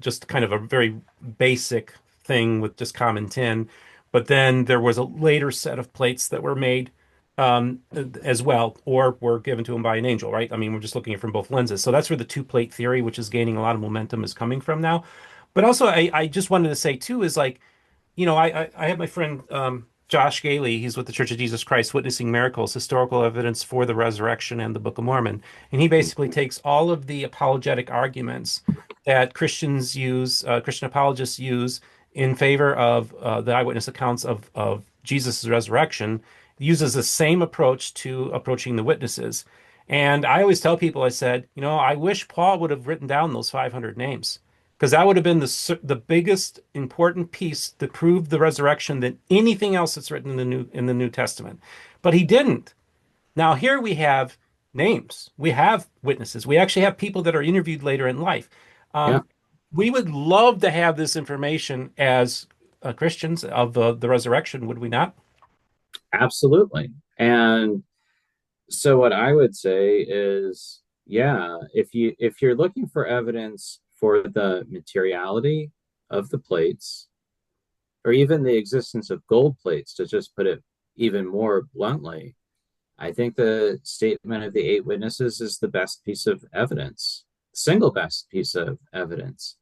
just kind of a very basic thing with just common tin, but then there was a later set of plates that were made as well, or were given to him by an angel, right? I mean, we're just looking at it from both lenses. So that's where the two plate theory, which is gaining a lot of momentum, is coming from now. But also, I just wanted to say too is like, I have my friend Josh Gailey. He's with the Church of Jesus Christ, Witnessing Miracles, Historical Evidence for the Resurrection and the Book of Mormon. And he basically takes all of the apologetic arguments that Christians use, Christian apologists use in favor of the eyewitness accounts of Jesus' resurrection, uses the same approach to approaching the witnesses. And I always tell people, I said, I wish Paul would have written down those 500 names, because that would have been the biggest important piece to prove the resurrection than anything else that's written in the New Testament. But he didn't. Now here we have names, we have witnesses, we actually have people that are interviewed later in life. Yeah, Um, we would love to have this information as Christians of the resurrection, would we not? absolutely. And so what I would say is, yeah, if you're looking for evidence for the materiality of the plates, or even the existence of gold plates, to just put it even more bluntly, I think the statement of the eight witnesses is the best piece of evidence, single best piece of evidence.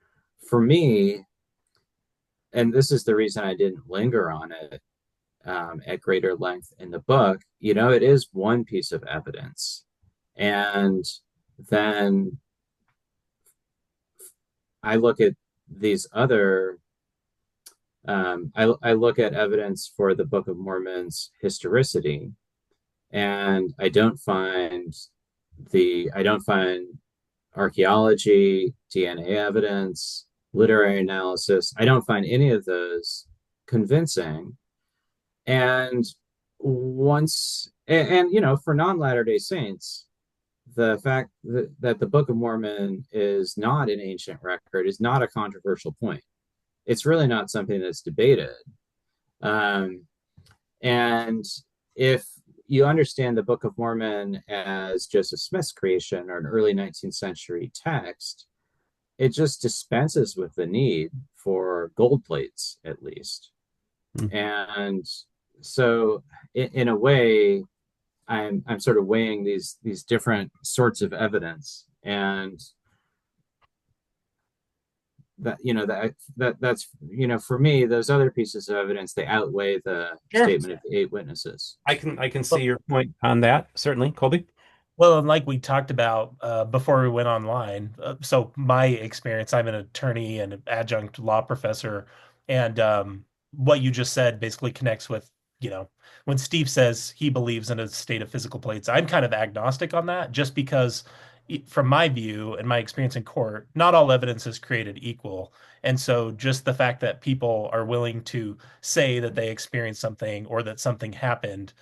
For me, and this is the reason I didn't linger on it at greater length in the book, it is one piece of evidence. And then I look at these other, I look at evidence for the Book of Mormon's historicity, and I don't find archaeology, DNA evidence, literary analysis. I don't find any of those convincing. And for non-Latter-day Saints, the fact that the Book of Mormon is not an ancient record is not a controversial point. It's really not something that's debated. Um, and if you understand the Book of Mormon as Joseph Smith's creation or an early 19th century text, it just dispenses with the need for gold plates, at least. Hmm. And so, in a way, I'm sort of weighing these different sorts of evidence, and that's for me, those other pieces of evidence, they outweigh the Sure. statement of the eight witnesses. I can see your point on that, certainly, Colby. Well, and like we talked about before we went online, so my experience, I'm an attorney and an adjunct law professor, and what you just said basically connects with, when Steve says he believes in a state of physical plates, I'm kind of agnostic on that, just because from my view and my experience in court, not all evidence is created equal. And so just the fact that people are willing to say that they experienced something or that something happened,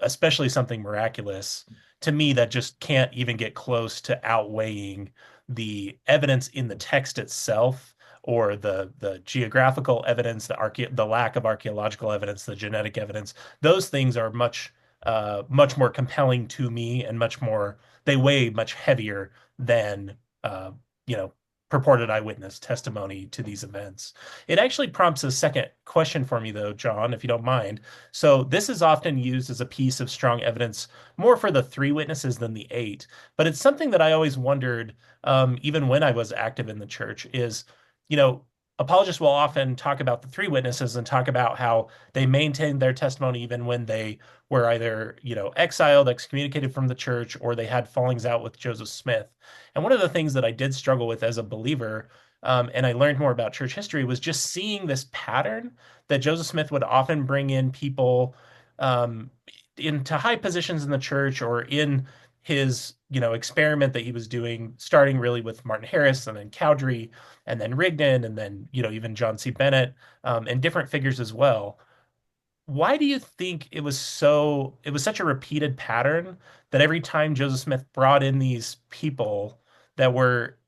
especially something miraculous, to me, that just can't even get close to outweighing the evidence in the text itself, or the geographical evidence, the lack of archaeological evidence, the genetic evidence. Those things are much more compelling to me, and they weigh much heavier than uh, you know purported eyewitness testimony to these events. It actually prompts a second question for me, though, John, if you don't mind. So this is often used as a piece of strong evidence, more for the three witnesses than the eight. But it's something that I always wondered, even when I was active in the church, is, you know, apologists will often talk about the three witnesses and talk about how they maintained their testimony even when they were either, exiled, excommunicated from the church, or they had fallings out with Joseph Smith. And one of the things that I did struggle with as a believer, and I learned more about church history, was just seeing this pattern that Joseph Smith would often bring in people um, into high positions in the church, or in his, experiment that he was doing, starting really with Martin Harris, and then Cowdery, and then Rigdon, and then, even John C. Bennett, and different figures as well. Why do you think it was such a repeated pattern that every time Joseph Smith brought in these people that were,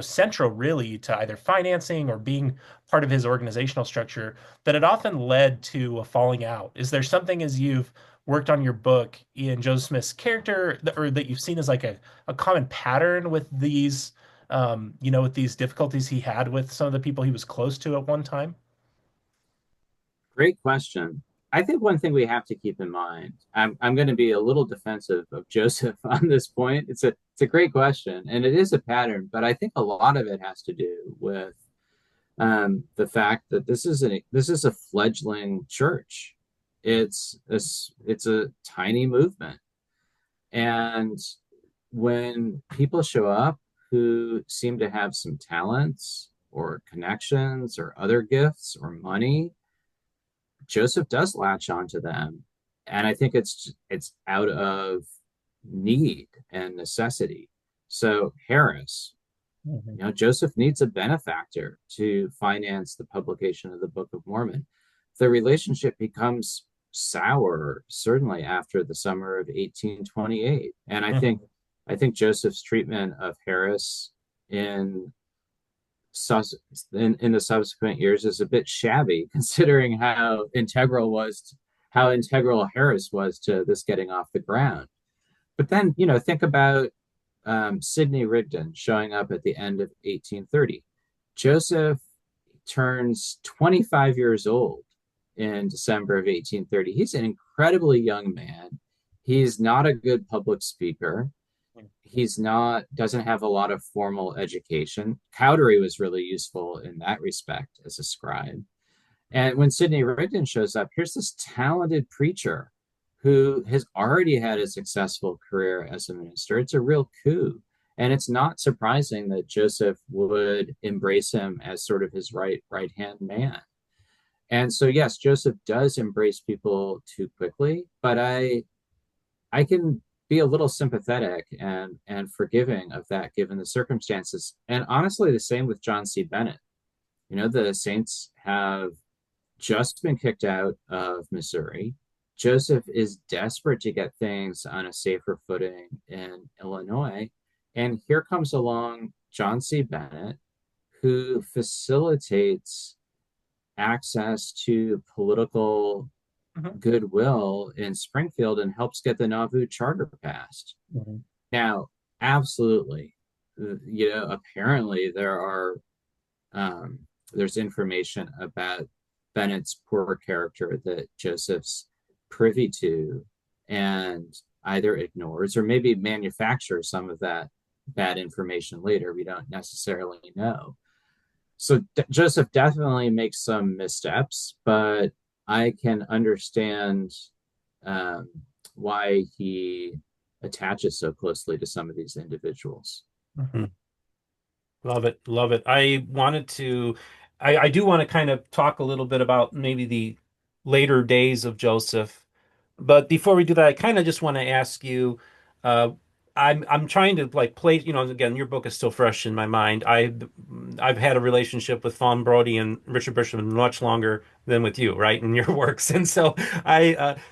central really to either financing or being part of his organizational structure, that it often led to a falling out? Is there something, as you've worked on your book, in Joseph Smith's character, or that you've seen as like a common pattern with with these difficulties he had with some of the people he was close to at one time? Great question. I think one thing we have to keep in mind, I'm going to be a little defensive of Joseph on this point. It's a great question, and it is a pattern, but I think a lot of it has to do with the fact that this is a fledgling church. It's a tiny movement, and when people show up who seem to have some talents or connections or other gifts or money, Joseph does latch onto them, and I think it's out of need and necessity. So Harris, Mhm. Joseph needs a benefactor to finance the publication of the Book of Mormon. The relationship becomes sour, certainly after the summer of 1828, and I think Mhm. I think Joseph's treatment of Harris in in the subsequent years is a bit shabby, considering how integral Harris was to this getting off the ground. But then, think about Sidney Rigdon showing up at the end of 1830. Joseph turns 25 years old in December of 1830. He's an incredibly young man. He's not a good public speaker. He's not doesn't have a lot of formal education. Cowdery was really useful in that respect as a scribe. And when Sidney Rigdon shows up, here's this talented preacher who has already had a successful career as a minister. It's a real coup. And it's not surprising that Joseph would embrace him as sort of his right hand man. And so yes, Joseph does embrace people too quickly, but I can be a little sympathetic and forgiving of that given the circumstances. And honestly, the same with John C. Bennett. The Saints have just been kicked out of Missouri. Joseph is desperate to get things on a safer footing in Illinois. And here comes along John C. Bennett, who facilitates access to political Mhm. goodwill in Springfield and helps get the Nauvoo Charter passed. Mhm. Now, absolutely, apparently um, there's information about Bennett's poor character that Joseph's privy to and either ignores or maybe manufactures some of that bad information later. We don't necessarily know. So Joseph definitely makes some missteps, but I can understand um, why he attaches so closely to some of these individuals. Mhm. Love it. Love it. I do want to kind of talk a little bit about maybe the later days of Joseph. But before we do that, I kind of just want to ask you, uh, I'm trying to like play, again, your book is still fresh in my mind. I've had a relationship with Fawn Brody and Richard Bushman much longer than with you, right, in your works. And so I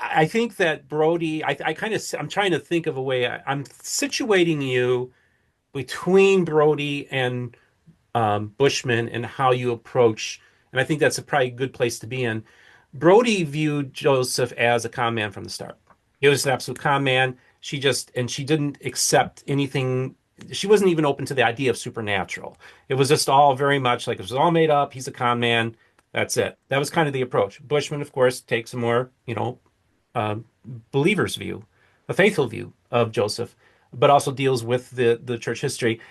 I think that Brody, I kind of, I'm trying to think of a way. I'm situating you between Brody and Bushman and how you approach, and I think that's a probably good place to be in. Brody viewed Joseph as a con man from the start. He was an absolute con man. She didn't accept anything. She wasn't even open to the idea of supernatural. It was just all very much like it was all made up. He's a con man. That's it. That was kind of the approach. Bushman, of course, takes a more, um, believer's view, a faithful view of Joseph, but also deals with the church history.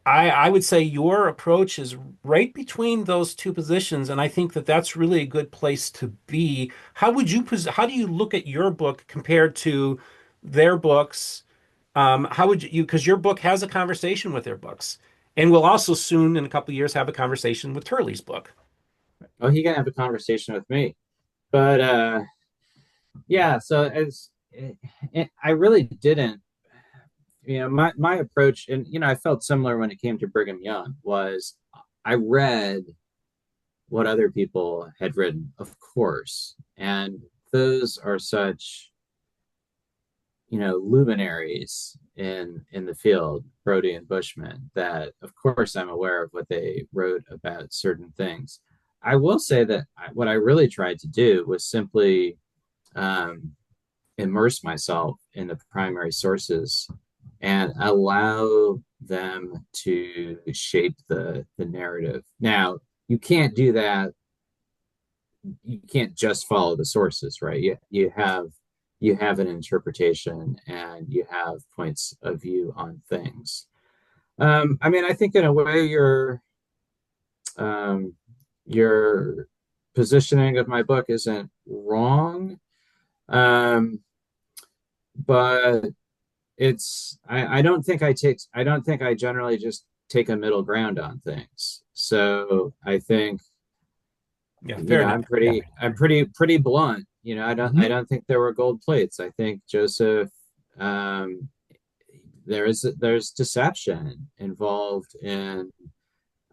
I would say your approach is right between those two positions, and I think that that's really a good place to be. How do you look at your book compared to their books? How would you, because your book has a conversation with their books, and we'll also soon in a couple of years have a conversation with Turley's book. Oh, he can have a conversation with me. But yeah, so I really didn't, my approach, and I felt similar when it came to Brigham Young, was I read what other people had written, of course, and those are such, luminaries in the field, Brody and Bushman, that of course I'm aware of what they wrote about certain things. I will say that what I really tried to do was simply um, immerse myself in the primary sources and allow them to shape the narrative. Now, you can't do that. You can't just follow the sources, right? You have an interpretation and you have points of view on things. I mean, I think in a way um, your positioning of my book isn't wrong, um, but I don't think I generally just take a middle ground on things. So I think, Yeah, fair enough. Yeah. I'm pretty blunt. I Mhm. don't think there were gold plates. I think Joseph, um, there's deception involved in,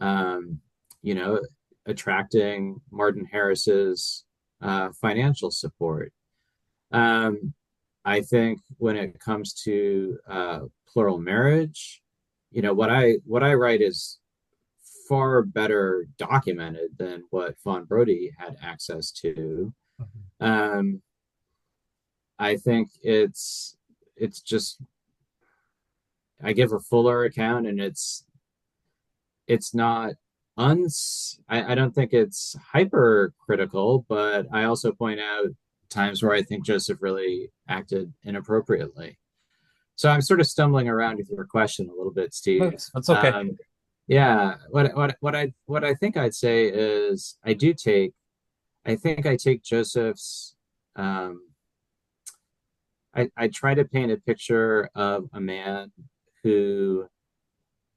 um, you know, attracting Martin Harris's financial support. Um, I think when it comes to plural marriage, what I write is far better documented than what Von Brody had access to. Um, I think it's just I give a fuller account, and it's not I don't think it's hypercritical, but I also point out times where I think Joseph really acted inappropriately. So I'm sort of stumbling around with your question a little bit, Steve. That's okay. Yeah, what I think I'd say is I think I take Joseph's I try to paint a picture of a man who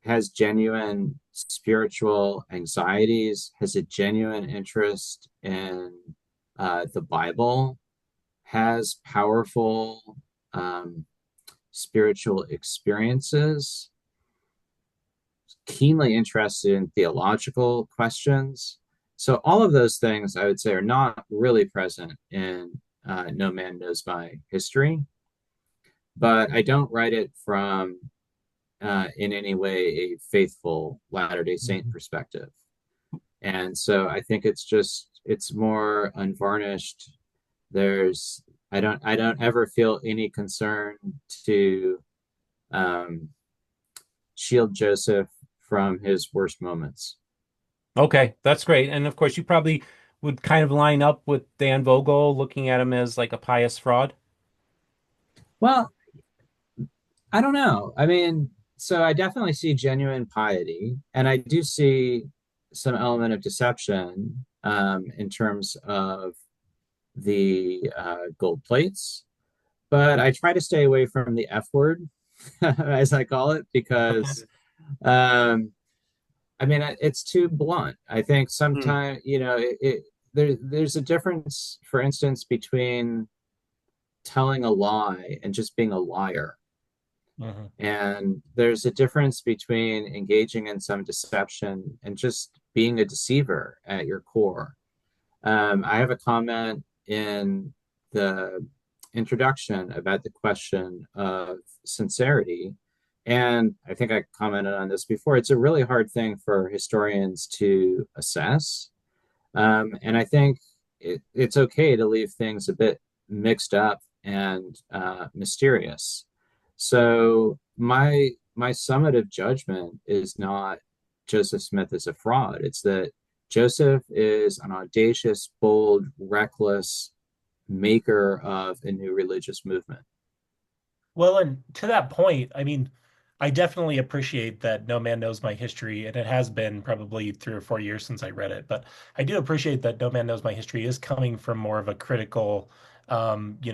has genuine spiritual anxieties, has a genuine interest in the Bible, has powerful um, spiritual experiences, keenly interested in theological questions. So all of those things I would say are not really present in No Man Knows My History, but I don't write it from in any way a faithful Latter-day Saint Mhm. perspective. And so I think it's more unvarnished. There's I don't ever feel any concern to um, shield Joseph from his worst moments. Okay, that's great. And of course, you probably would kind of line up with Dan Vogel, looking at him as like a pious fraud. Well, I don't know. I mean, so I definitely see genuine piety, and I do see some element of deception in terms of the gold plates. But I try to stay away from the F word, as I call it, because um, I mean it's too blunt. I think Hmm. sometimes there's a difference, for instance, between telling a lie and just being a liar. Mhm. And there's a difference between engaging in some deception and just being a deceiver at your core. I have a comment in the introduction about the question of sincerity. And I think I commented on this before. It's a really hard thing for historians to assess. And I think it's okay to leave things a bit mixed up and mysterious. So my summative judgment is not Joseph Smith is a fraud. It's that Joseph is an audacious, bold, reckless maker of a new religious movement. Well, and to that point, I mean, I definitely appreciate that No Man Knows My History, and it has been probably 3 or 4 years since I read it, but I do appreciate that No Man Knows My History is coming from more of a critical,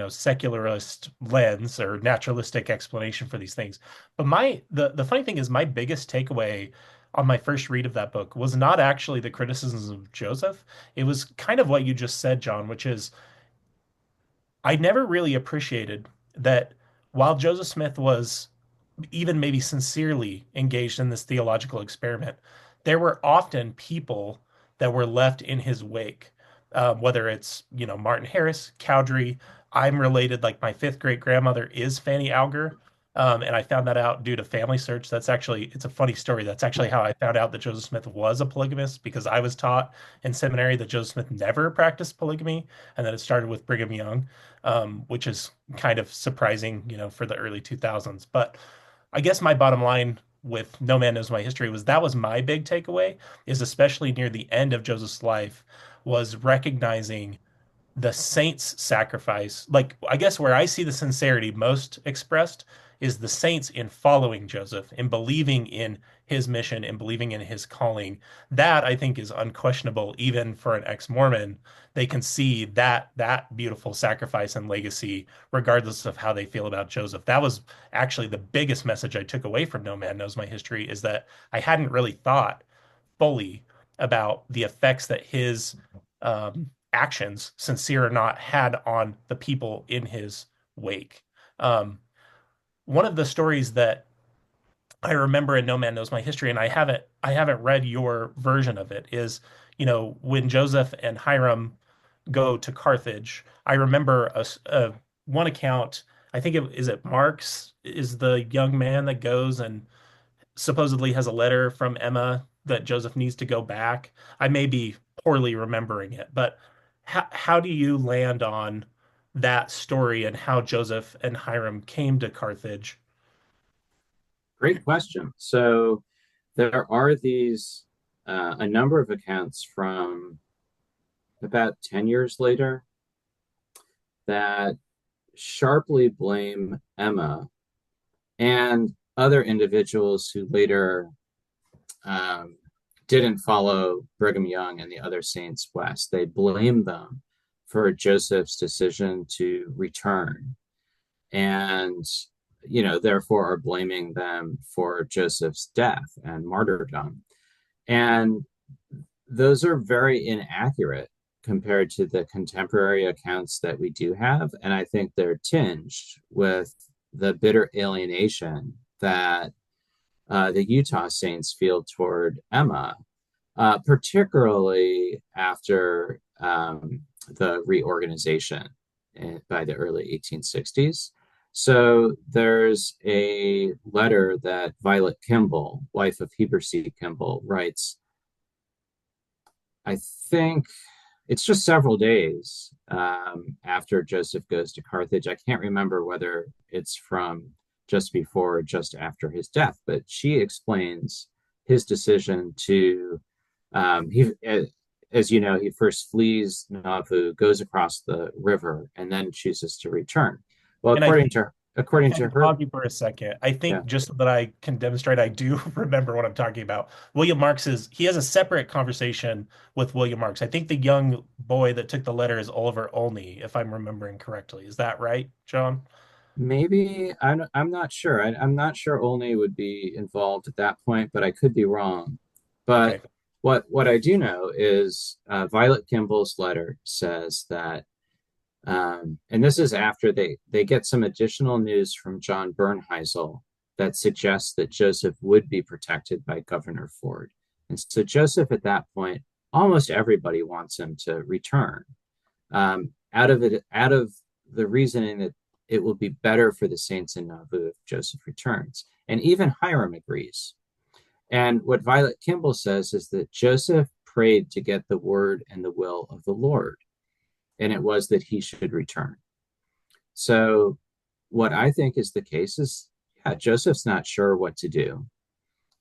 secularist lens or naturalistic explanation for these things. But the funny thing is, my biggest takeaway on my first read of that book was not actually the criticisms of Joseph. It was kind of what you just said, John, which is I never really appreciated that while Joseph Smith was even maybe sincerely engaged in this theological experiment, there were often people that were left in his wake, whether it's, Martin Harris, Cowdery. I'm related, like my fifth great grandmother is Fanny Alger. And I found that out due to Family Search. It's a funny story. That's actually how I found out that Joseph Smith was a polygamist because I was taught in seminary that Joseph Smith never practiced polygamy and that it started with Brigham Young, which is kind of surprising, for the early 2000s. But I guess my bottom line with No Man Knows My History was that was my big takeaway, is especially near the end of Joseph's life, was recognizing the saints' sacrifice. Like, I guess where I see the sincerity most expressed is the saints in following Joseph, in believing in his mission, and believing in his calling. That I think is unquestionable, even for an ex-Mormon. They can see that beautiful sacrifice and legacy, regardless of how they feel about Joseph. That was actually the biggest message I took away from No Man Knows My History, is that I hadn't really thought fully about the effects that his actions, sincere or not, had on the people in his wake. Um, One of the stories that I remember in No Man Knows My History, and I haven't read your version of it, is, when Joseph and Hiram go to Carthage. I remember one account. I think it Marx is the young man that goes and supposedly has a letter from Emma that Joseph needs to go back. I may be poorly remembering it, but how do you land on that story and how Joseph and Hiram came to Carthage? Great question. So there are a number of accounts from about 10 years later that sharply blame Emma and other individuals who later um, didn't follow Brigham Young and the other saints west. They blame them for Joseph's decision to return and, therefore are blaming them for Joseph's death and martyrdom. And those are very inaccurate compared to the contemporary accounts that we do have. And I think they're tinged with the bitter alienation that the Utah Saints feel toward Emma, particularly after the reorganization by the early 1860s. So there's a letter that Violet Kimball, wife of Heber C. Kimball, writes. I think it's just several days after Joseph goes to Carthage. I can't remember whether it's from just before or just after his death, but she explains his decision to, as you know, he first flees Nauvoo, goes across the river, and then chooses to return. Well, And I think according to her, pause you for a second. I yeah, think just so that I can demonstrate I do remember what I'm talking about. He has a separate conversation with William Marks. I think the young boy that took the letter is Oliver Olney, if I'm remembering correctly. Is that right, John? maybe I'm not sure. I'm not sure Olney would be involved at that point, but I could be wrong. But Okay. what I do know is Violet Kimball's letter says that, and this is after they get some additional news from John Bernheisel that suggests that Joseph would be protected by Governor Ford, and so Joseph at that point, almost everybody wants him to return. Out of the reasoning that it will be better for the saints in Nauvoo if Joseph returns. And even Hiram agrees. And what Violet Kimball says is that Joseph prayed to get the word and the will of the Lord, and it was that he should return. So, what I think is the case is, yeah, Joseph's not sure what to do.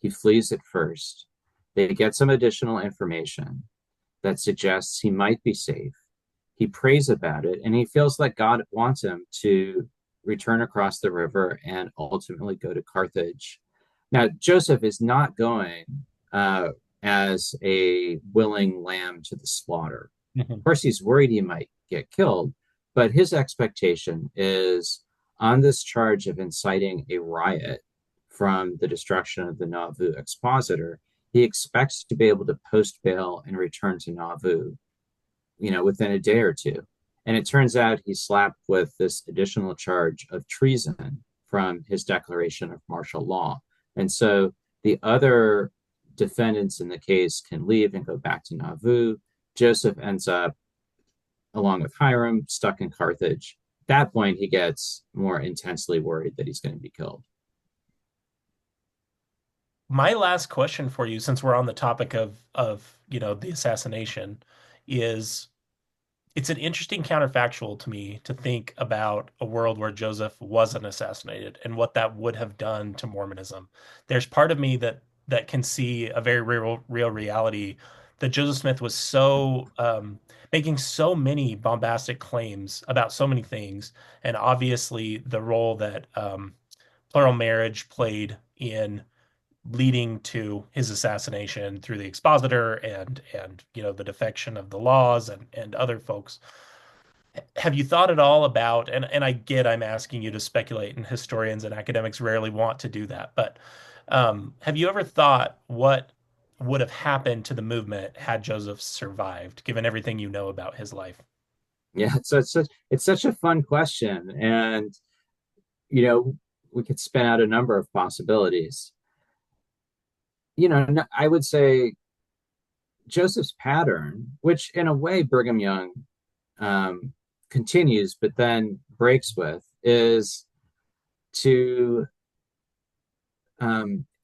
He flees at first. They get some additional information that suggests he might be safe. He prays about it, and he feels like God wants him to return across the river and ultimately go to Carthage. Now, Joseph is not going uh, as a willing lamb to the slaughter. Of Mhm. course, he's worried he might get killed, but his expectation is on this charge of inciting a riot from the destruction of the Nauvoo expositor, he expects to be able to post bail and return to Nauvoo, within a day or two. And it turns out he's slapped with this additional charge of treason from his declaration of martial law. And so the other defendants in the case can leave and go back to Nauvoo. Joseph ends up, along with Hiram, stuck in Carthage. At that point, he gets more intensely worried that he's going to be killed. My last question for you, since we're on the topic of the assassination, is it's an interesting counterfactual to me to think about a world where Joseph wasn't assassinated and what that would have done to Mormonism. There's part of me that can see a very real reality that Joseph Smith was so making so many bombastic claims about so many things, and obviously the role that plural marriage played in leading to his assassination through the expositor and the defection of the laws and other folks. Have you thought at all about, and I get I'm asking you to speculate, and historians and academics rarely want to do that, but have you ever thought what would have happened to the movement had Joseph survived, given everything you know about his life? Yeah, it's such a fun question, and you know we could spin out a number of possibilities. I would say Joseph's pattern, which in a way Brigham Young um, continues, but then breaks with, is to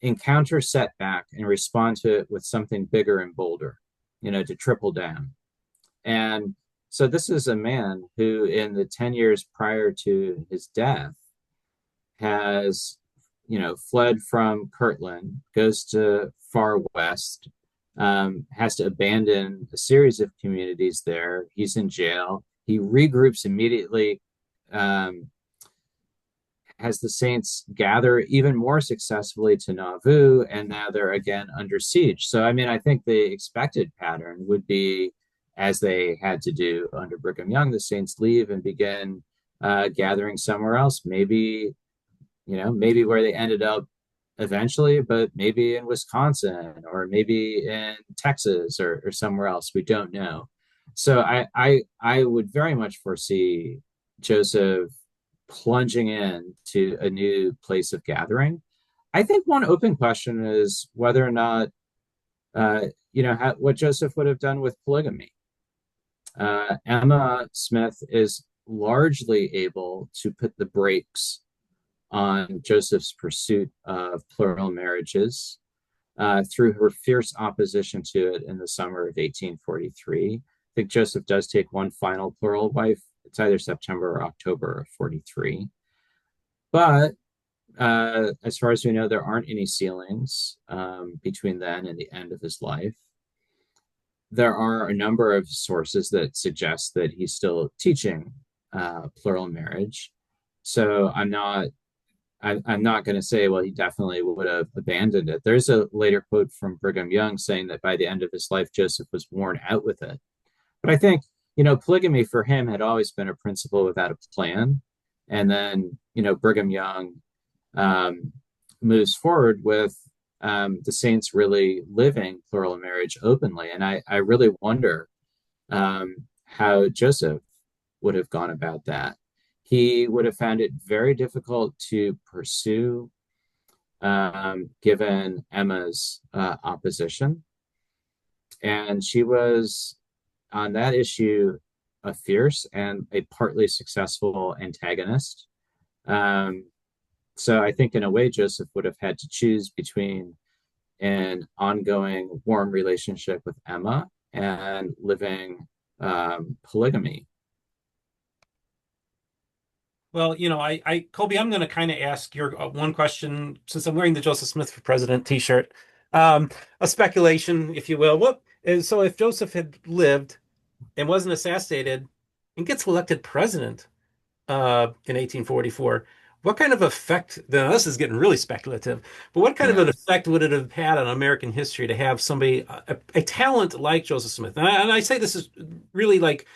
encounter setback and respond to it with something bigger and bolder, to triple down. And so this is a man who, in the 10 years prior to his death, has, fled from Kirtland, goes to far west, has to abandon a series of communities there. He's in jail. He regroups immediately, um, has the Saints gather even more successfully to Nauvoo, and now they're again under siege. So, I mean, I think the expected pattern would be, as they had to do under Brigham Young, the Saints leave and begin gathering somewhere else. Maybe where they ended up eventually, but maybe in Wisconsin or maybe in Texas or somewhere else. We don't know. So I would very much foresee Joseph plunging in to a new place of gathering. I think one open question is whether or not what Joseph would have done with polygamy. Emma Smith is largely able to put the brakes on Joseph's pursuit of plural marriages through her fierce opposition to it in the summer of 1843. I think Joseph does take one final plural wife. It's either September or October of 43. But as far as we know, there aren't any sealings between then and the end of his life. There are a number of sources that suggest that he's still teaching plural marriage. So I'm not going to say, well, he definitely would have abandoned it. There's a later quote from Brigham Young saying that by the end of his life, Joseph was worn out with it. But I think, polygamy for him had always been a principle without a plan. And then, Brigham Young um, moves forward with the saints really living plural marriage openly. And I really wonder how Joseph would have gone about that. He would have found it very difficult to pursue, given Emma's opposition. And she was, on that issue, a fierce and a partly successful antagonist. Um, so I think in a way, Joseph would have had to choose between an ongoing warm relationship with Emma and living polygamy. Well, Colby, I'm going to kind of ask your one question since I'm wearing the Joseph Smith for President t-shirt. Um, a speculation, if you will. So if Joseph had lived and wasn't assassinated and gets elected president in 1844, what kind of effect, now this is getting really speculative, but what kind of Yeah, an effect would it have had on American history to have somebody, a talent like Joseph Smith? And I say this is really like,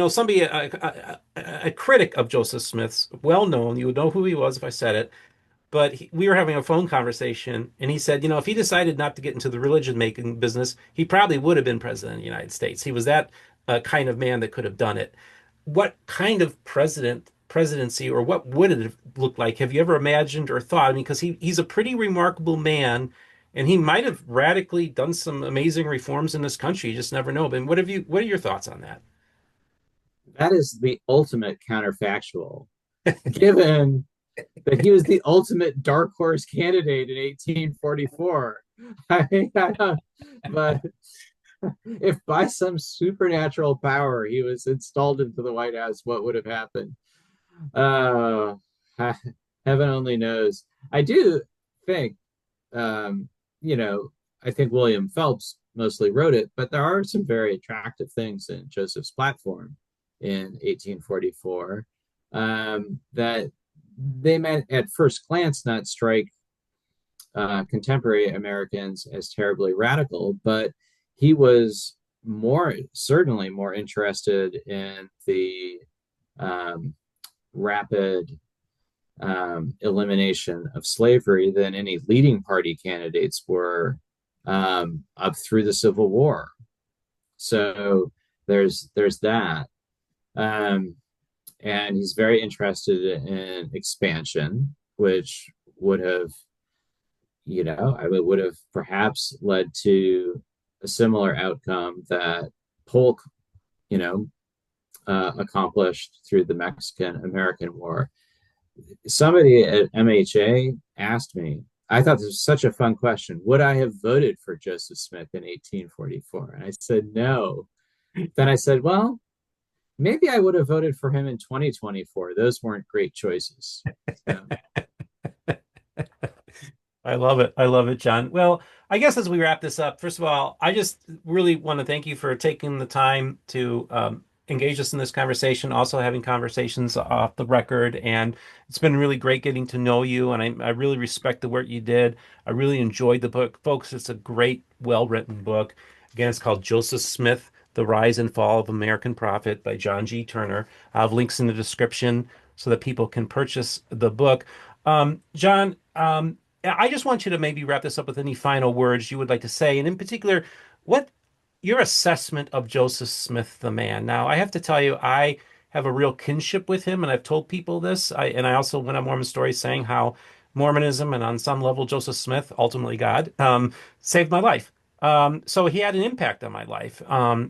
somebody, a critic of Joseph Smith's, well known, you would know who he was if I said it, but we were having a phone conversation, and he said, if he decided not to get into the religion making business, he probably would have been president of the United States. He was that kind of man that could have done it. What kind of presidency, or what would it have looked like? Have you ever imagined or thought? I mean, because he's a pretty remarkable man, and he might have radically done some amazing reforms in this country. You just never know. But what are your thoughts on that? that is the ultimate counterfactual, given that he was the ultimate dark horse candidate in 1844. But if by some supernatural power he was installed into the White House, what would have happened? Uh, heaven only knows. I do think, um, you know, I think William Phelps mostly wrote it, but there are some very attractive things in Joseph's platform in 1844 that they might at first glance not strike contemporary Americans as terribly radical, but he was certainly more interested in the um, rapid elimination of slavery than any leading party candidates were up through the Civil War. So there's that, um, and he's very interested in expansion, which would have, I mean, would have perhaps led to a similar outcome that Polk, you know, accomplished through the Mexican American War. Somebody at MHA asked me, I thought this was such a fun question. Would I have voted for Joseph Smith in 1844? And I said, no. Then I said, well, maybe I would have voted for him in 2024. Those weren't great choices. So, I love it. I love it, John. Well, I guess as we wrap this up, first of all, I just really want to thank you for taking the time to engage us in this conversation, also having conversations off the record. And it's been really great getting to know you. And I really respect the work you did. I really enjoyed the book. Folks, it's a great, well-written book. Again, it's called Joseph Smith, The Rise and Fall of American Prophet by John G. Turner. I'll have links in the description so that people can purchase the book. John, I just want you to maybe wrap this up with any final words you would like to say, and in particular, what your assessment of Joseph Smith, the man. Now, I have to tell you, I have a real kinship with him, and I've told people this. I also went on Mormon Stories saying how Mormonism and on some level Joseph Smith, ultimately God, saved my life. So he had an impact on my life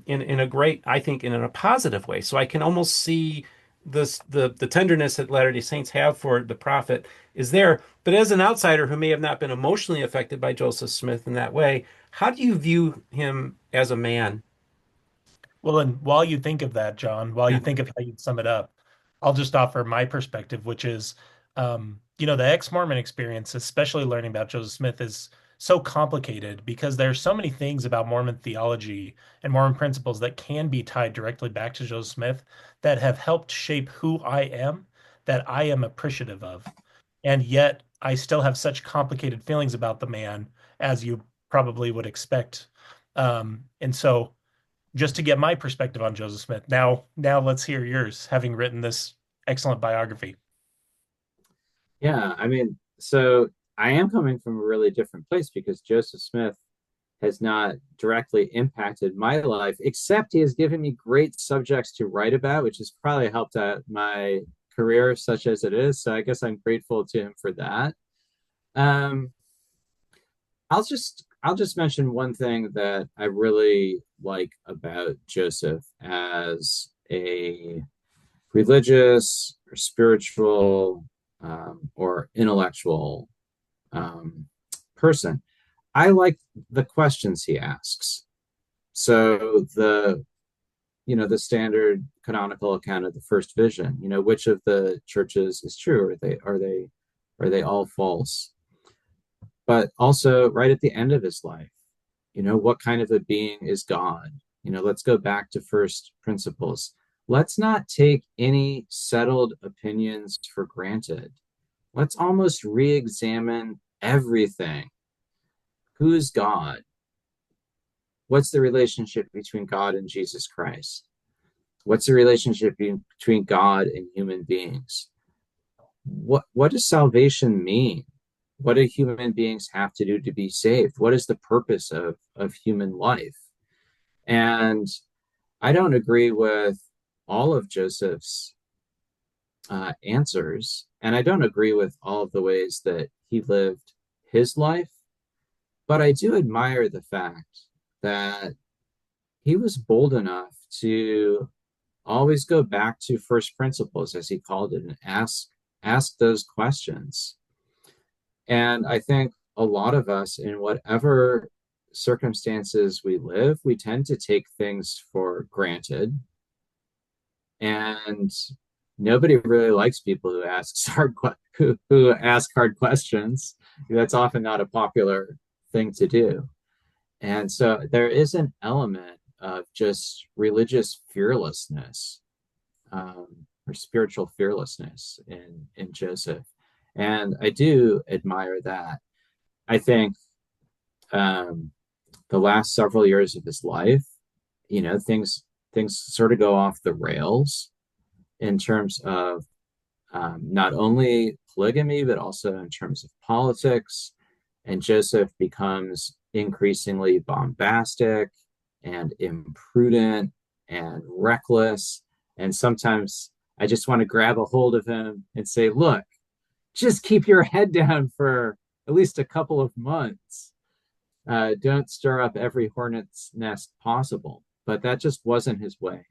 in a great, I think, in a positive way. So I can almost see the tenderness that Latter-day Saints have for the prophet is there. But as an outsider who may have not been emotionally affected by Joseph Smith in that way, how do you view him as a man? Well, and while you think of that, John, while you Yeah. think of how you'd sum it up, I'll just offer my perspective, which is, the ex-Mormon experience, especially learning about Joseph Smith, is so complicated because there's so many things about Mormon theology and Mormon principles that can be tied directly back to Joseph Smith that have helped shape who I am, that I am appreciative of. And yet I still have such complicated feelings about the man, as you probably would expect. And so just to get my perspective on Joseph Smith. Now let's hear yours, having written this excellent biography. yeah, I mean, so I am coming from a really different place because Joseph Smith has not directly impacted my life, except he has given me great subjects to write about, which has probably helped out my career, such as it is. So I guess I'm grateful to him for that. Um, I'll just mention one thing that I really like about Joseph as a religious or spiritual or intellectual um, person. I like the questions he asks. So the standard canonical account of the first vision, which of the churches is true? Are they all false? But also right at the end of his life, what kind of a being is God? Let's go back to first principles. Let's not take any settled opinions for granted. Let's almost re-examine everything. Who's God? What's the relationship between God and Jesus Christ? What's the relationship between God and human beings? What does salvation mean? What do human beings have to do to be saved? What is the purpose of human life? And I don't agree with all of Joseph's answers, and I don't agree with all of the ways that he lived his life, but I do admire the fact that he was bold enough to always go back to first principles, as he called it, and ask those questions. And I think a lot of us, in whatever circumstances we live, we tend to take things for granted. And nobody really likes people who ask hard questions. That's often not a popular thing to do. And so there is an element of just religious fearlessness, or spiritual fearlessness in Joseph. And I do admire that. I think the last several years of his life, things sort of go off the rails in terms of not only polygamy, but also in terms of politics. And Joseph becomes increasingly bombastic and imprudent and reckless. And sometimes I just want to grab a hold of him and say, look, just keep your head down for at least a couple of months. Don't stir up every hornet's nest possible. But that just wasn't his way.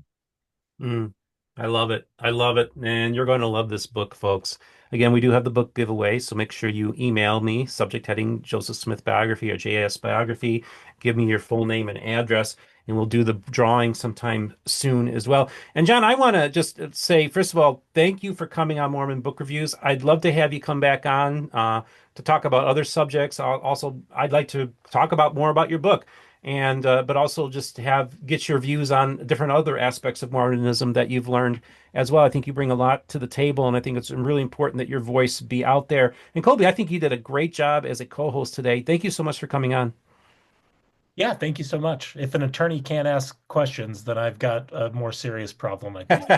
Mm, I love it. I love it. And you're going to love this book, folks. Again, we do have the book giveaway, so make sure you email me, subject heading Joseph Smith Biography or JS Biography. Give me your full name and address, and we'll do the drawing sometime soon as well. And John, I want to just say, first of all, thank you for coming on Mormon Book Reviews. I'd love to have you come back on to talk about other subjects. Also, I'd like to talk about more about your book and but also just get your views on different other aspects of Mormonism that you've learned as well. I think you bring a lot to the table, and I think it's really important that your voice be out there. And Kolby, I think you did a great job as a co-host today. Thank you so much for coming on. Yeah, thank you so much. If an attorney can't ask questions, then I've got a more serious problem, I think.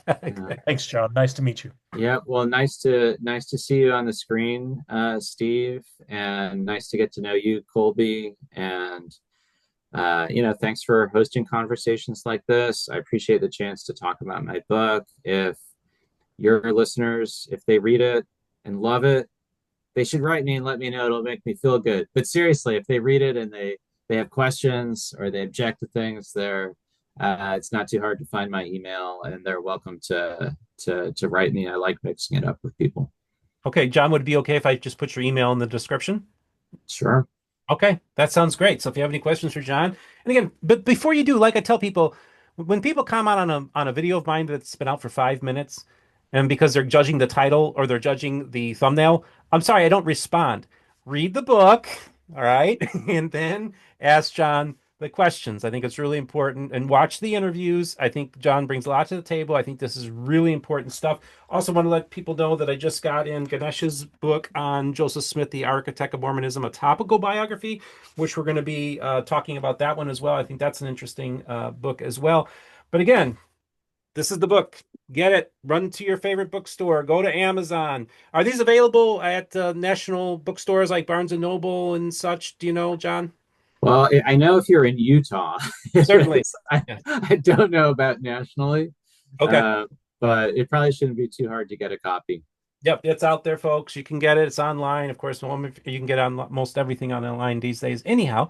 Uh, Thanks, John. Nice to meet you. yeah, well, nice to see you on the screen, Steve, and nice to get to know you, Kolby. And thanks for hosting conversations like this. I appreciate the chance to talk about my book. If your listeners, if they read it and love it, they should write me and let me know. It'll make me feel good. But seriously, if they read it and they have questions or they object to things, it's not too hard to find my email, and they're welcome to write me. I like mixing it up with people. Okay, John, would it be okay if I just put your email in the description? Sure. Okay, that sounds great. So if you have any questions for John, and again, but before you do, like I tell people, when people comment on a video of mine that's been out for 5 minutes, and because they're judging the title or they're judging the thumbnail, I'm sorry, I don't respond. Read the book, all right, and then ask John the questions. I think it's really important, and watch the interviews. I think John brings a lot to the table. I think this is really important stuff. Also, want to let people know that I just got in Ganesh's book on Joseph Smith, the Architect of Mormonism, a topical biography, which we're going to be talking about that one as well. I think that's an interesting book as well. But again, this is the book. Get it. Run to your favorite bookstore. Go to Amazon. Are these available at national bookstores like Barnes and Noble and such? Do you know, John? Well, I know if you're in Utah, it Certainly. is. I, Yeah. I don't know about nationally, Okay. uh, but it probably shouldn't be too hard to get a copy. Yep, it's out there, folks. You can get it. It's online. Of course, you can get on most everything on online these days. Anyhow,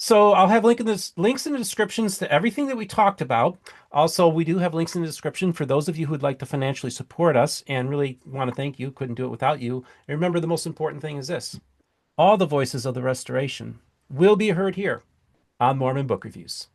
So I'll have links in the descriptions to everything that we talked about. Also, we do have links in the description for those of you who would like to financially support us and really want to thank you. Couldn't do it without you. And remember, the most important thing is this: all the voices of the restoration will be heard here on Mormon Book Reviews.